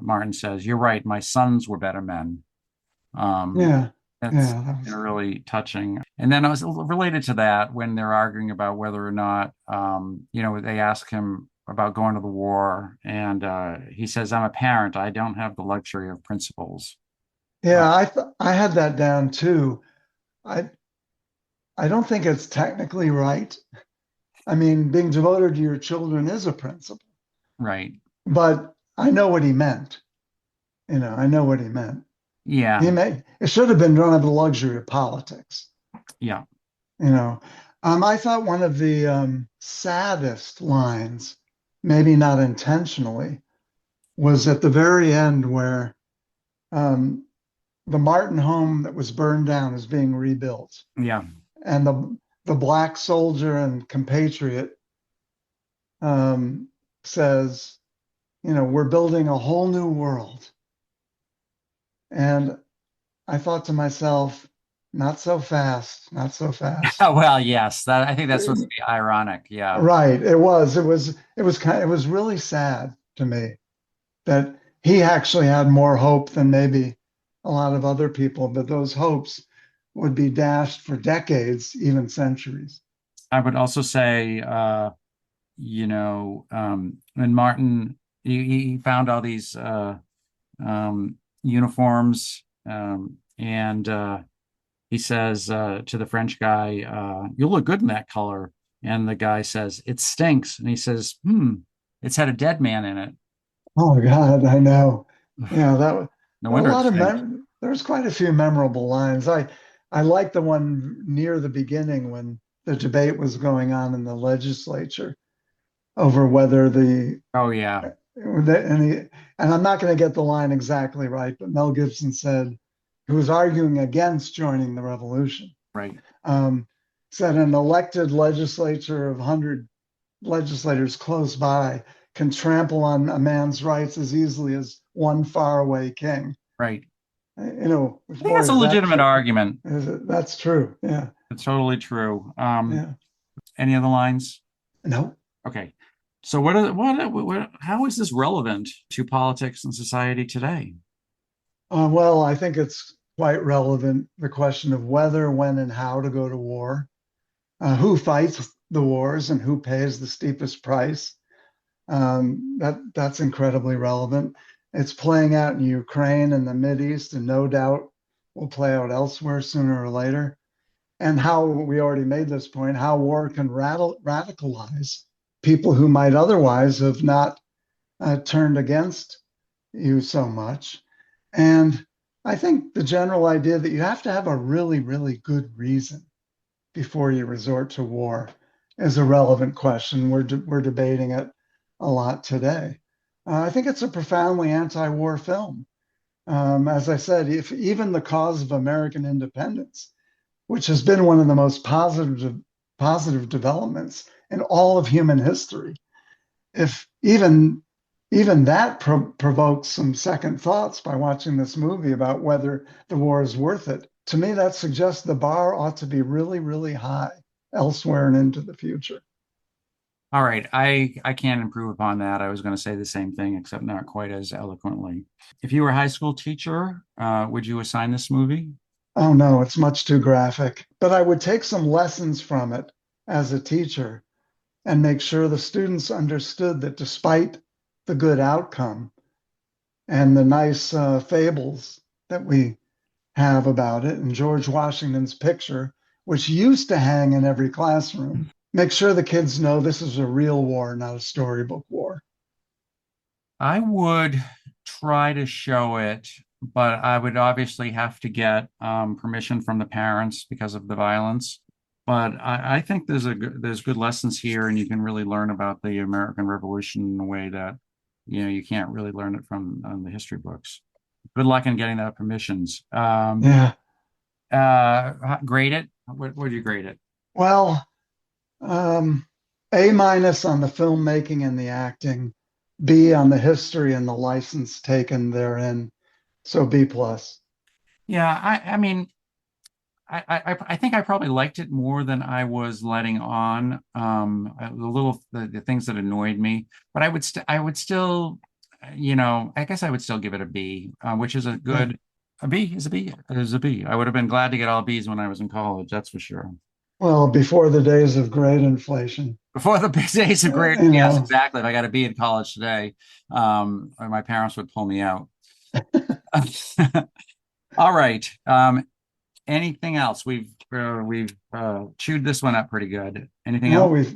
Martin says, "You're right. My sons were better men." Um, yeah, that's yeah. That was, really touching. And then I was related to that when they're arguing about whether or not, they ask him about going to the war, and he says, "I'm a parent. I don't have the luxury of principles." Uh, yeah. I had that down too. I I don't think it's technically right. I mean, being devoted to your children is a principle, right. but I know what he meant. I know what he meant. Yeah. It should have been don't have the luxury of politics. Yeah. You know, I thought one of the saddest lines, maybe not intentionally, was at the very end where um, the Martin home that was burned down is being rebuilt, Yeah. and the black soldier and compatriot um, says, we're building a whole new world. And I thought to myself, not so fast, not so fast. Well, yes, that I think that's supposed to be ironic. Yeah. Right. It was really sad to me that he actually had more hope than maybe a lot of other people, but those hopes would be dashed for decades, even centuries. I would also say, when Martin he found all these uniforms, and he says to the French guy, "You look good in that color." And the guy says, "It stinks." And he says, "It's had a dead man in it." Oh God, I know. Yeah, No there were a wonder it lot of stinks. there's quite a few memorable lines. I like the one near the beginning when the debate was going on in the legislature over whether Oh yeah, and I'm not going to get the line exactly right, but Mel Gibson said, who was arguing against joining the revolution, right, um, said an elected legislature of 100 legislators close by can trample on a man's rights as easily as one faraway king. right. You know, I think boy, that's a is that legitimate true? argument. That's true. Yeah, It's totally true. yeah. Any other lines? No. Okay. So how is this relevant to politics and society today? Well, I think it's quite relevant, the question of whether, when, and how to go to war, who fights the wars, and who pays the steepest price. That's incredibly relevant. It's playing out in Ukraine and the Mideast, and no doubt will play out elsewhere sooner or later. And how we already made this point, how war can radicalize people who might otherwise have not turned against you so much. And I think the general idea that you have to have a really, really good reason before you resort to war is a relevant question. We're debating it a lot today. I think it's a profoundly anti-war film. As I said, if even the cause of American independence, which has been one of the most positive developments in all of human history, if even that provokes some second thoughts by watching this movie about whether the war is worth it. To me, that suggests the bar ought to be really, really high elsewhere and into the future. All right, I can't improve upon that. I was going to say the same thing, except not quite as eloquently. If you were a high school teacher, would you assign this movie? Oh no, it's much too graphic. But I would take some lessons from it as a teacher and make sure the students understood that despite the good outcome and the nice fables that we have about it, and George Washington's picture, which used to hang in every classroom, make sure the kids know this is a real war, not a storybook war. I would try to show it, but I would obviously have to get permission from the parents because of the violence. But I think there's good lessons here, and you can really learn about the American Revolution in a way that you can't really learn it from the history books. Good luck in getting the permissions. Yeah. Grade it. What would you grade it? Well, um, A minus on the filmmaking and the acting, B on the history and the license taken therein. So B plus. Yeah, I mean, I think I probably liked it more than I was letting on. The things that annoyed me, but I would still, I guess I would still give it a B, which is Yeah. a B is a B. It is a B. I would have been glad to get all Bs when I was in college, that's for sure. Well, before the days of great inflation, Before the days of great, you yes, know. exactly. If I got a B in college today, my parents would pull me out. All right. Anything else? We've chewed this one up pretty good. Anything Well, else?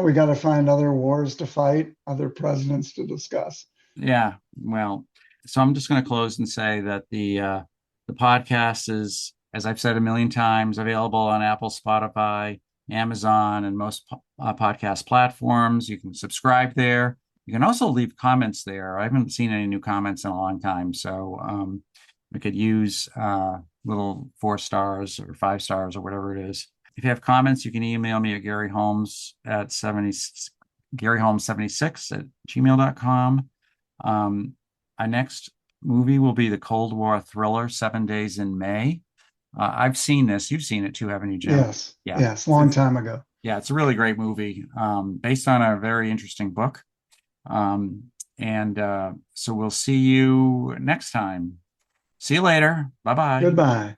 we got to find other wars to fight, other presidents to discuss. Yeah. Well, so I'm just going to close and say that the podcast is, as I've said a million times, available on Apple, Spotify, Amazon, and most podcast platforms. You can subscribe there. You can also leave comments there. I haven't seen any new comments in a long time, so we could use little 4 stars or 5 stars or whatever it is. If you have comments, you can email me at garyholmes76 at gmail.com. Our next movie will be the Cold War thriller 7 Days in May. I've seen this. You've seen it too, haven't you, Jim? Yes, Yeah. yes, long time ago. Yeah, it's a really great movie, based on a very interesting book. And so we'll see you next time. See you later. Bye bye. Goodbye.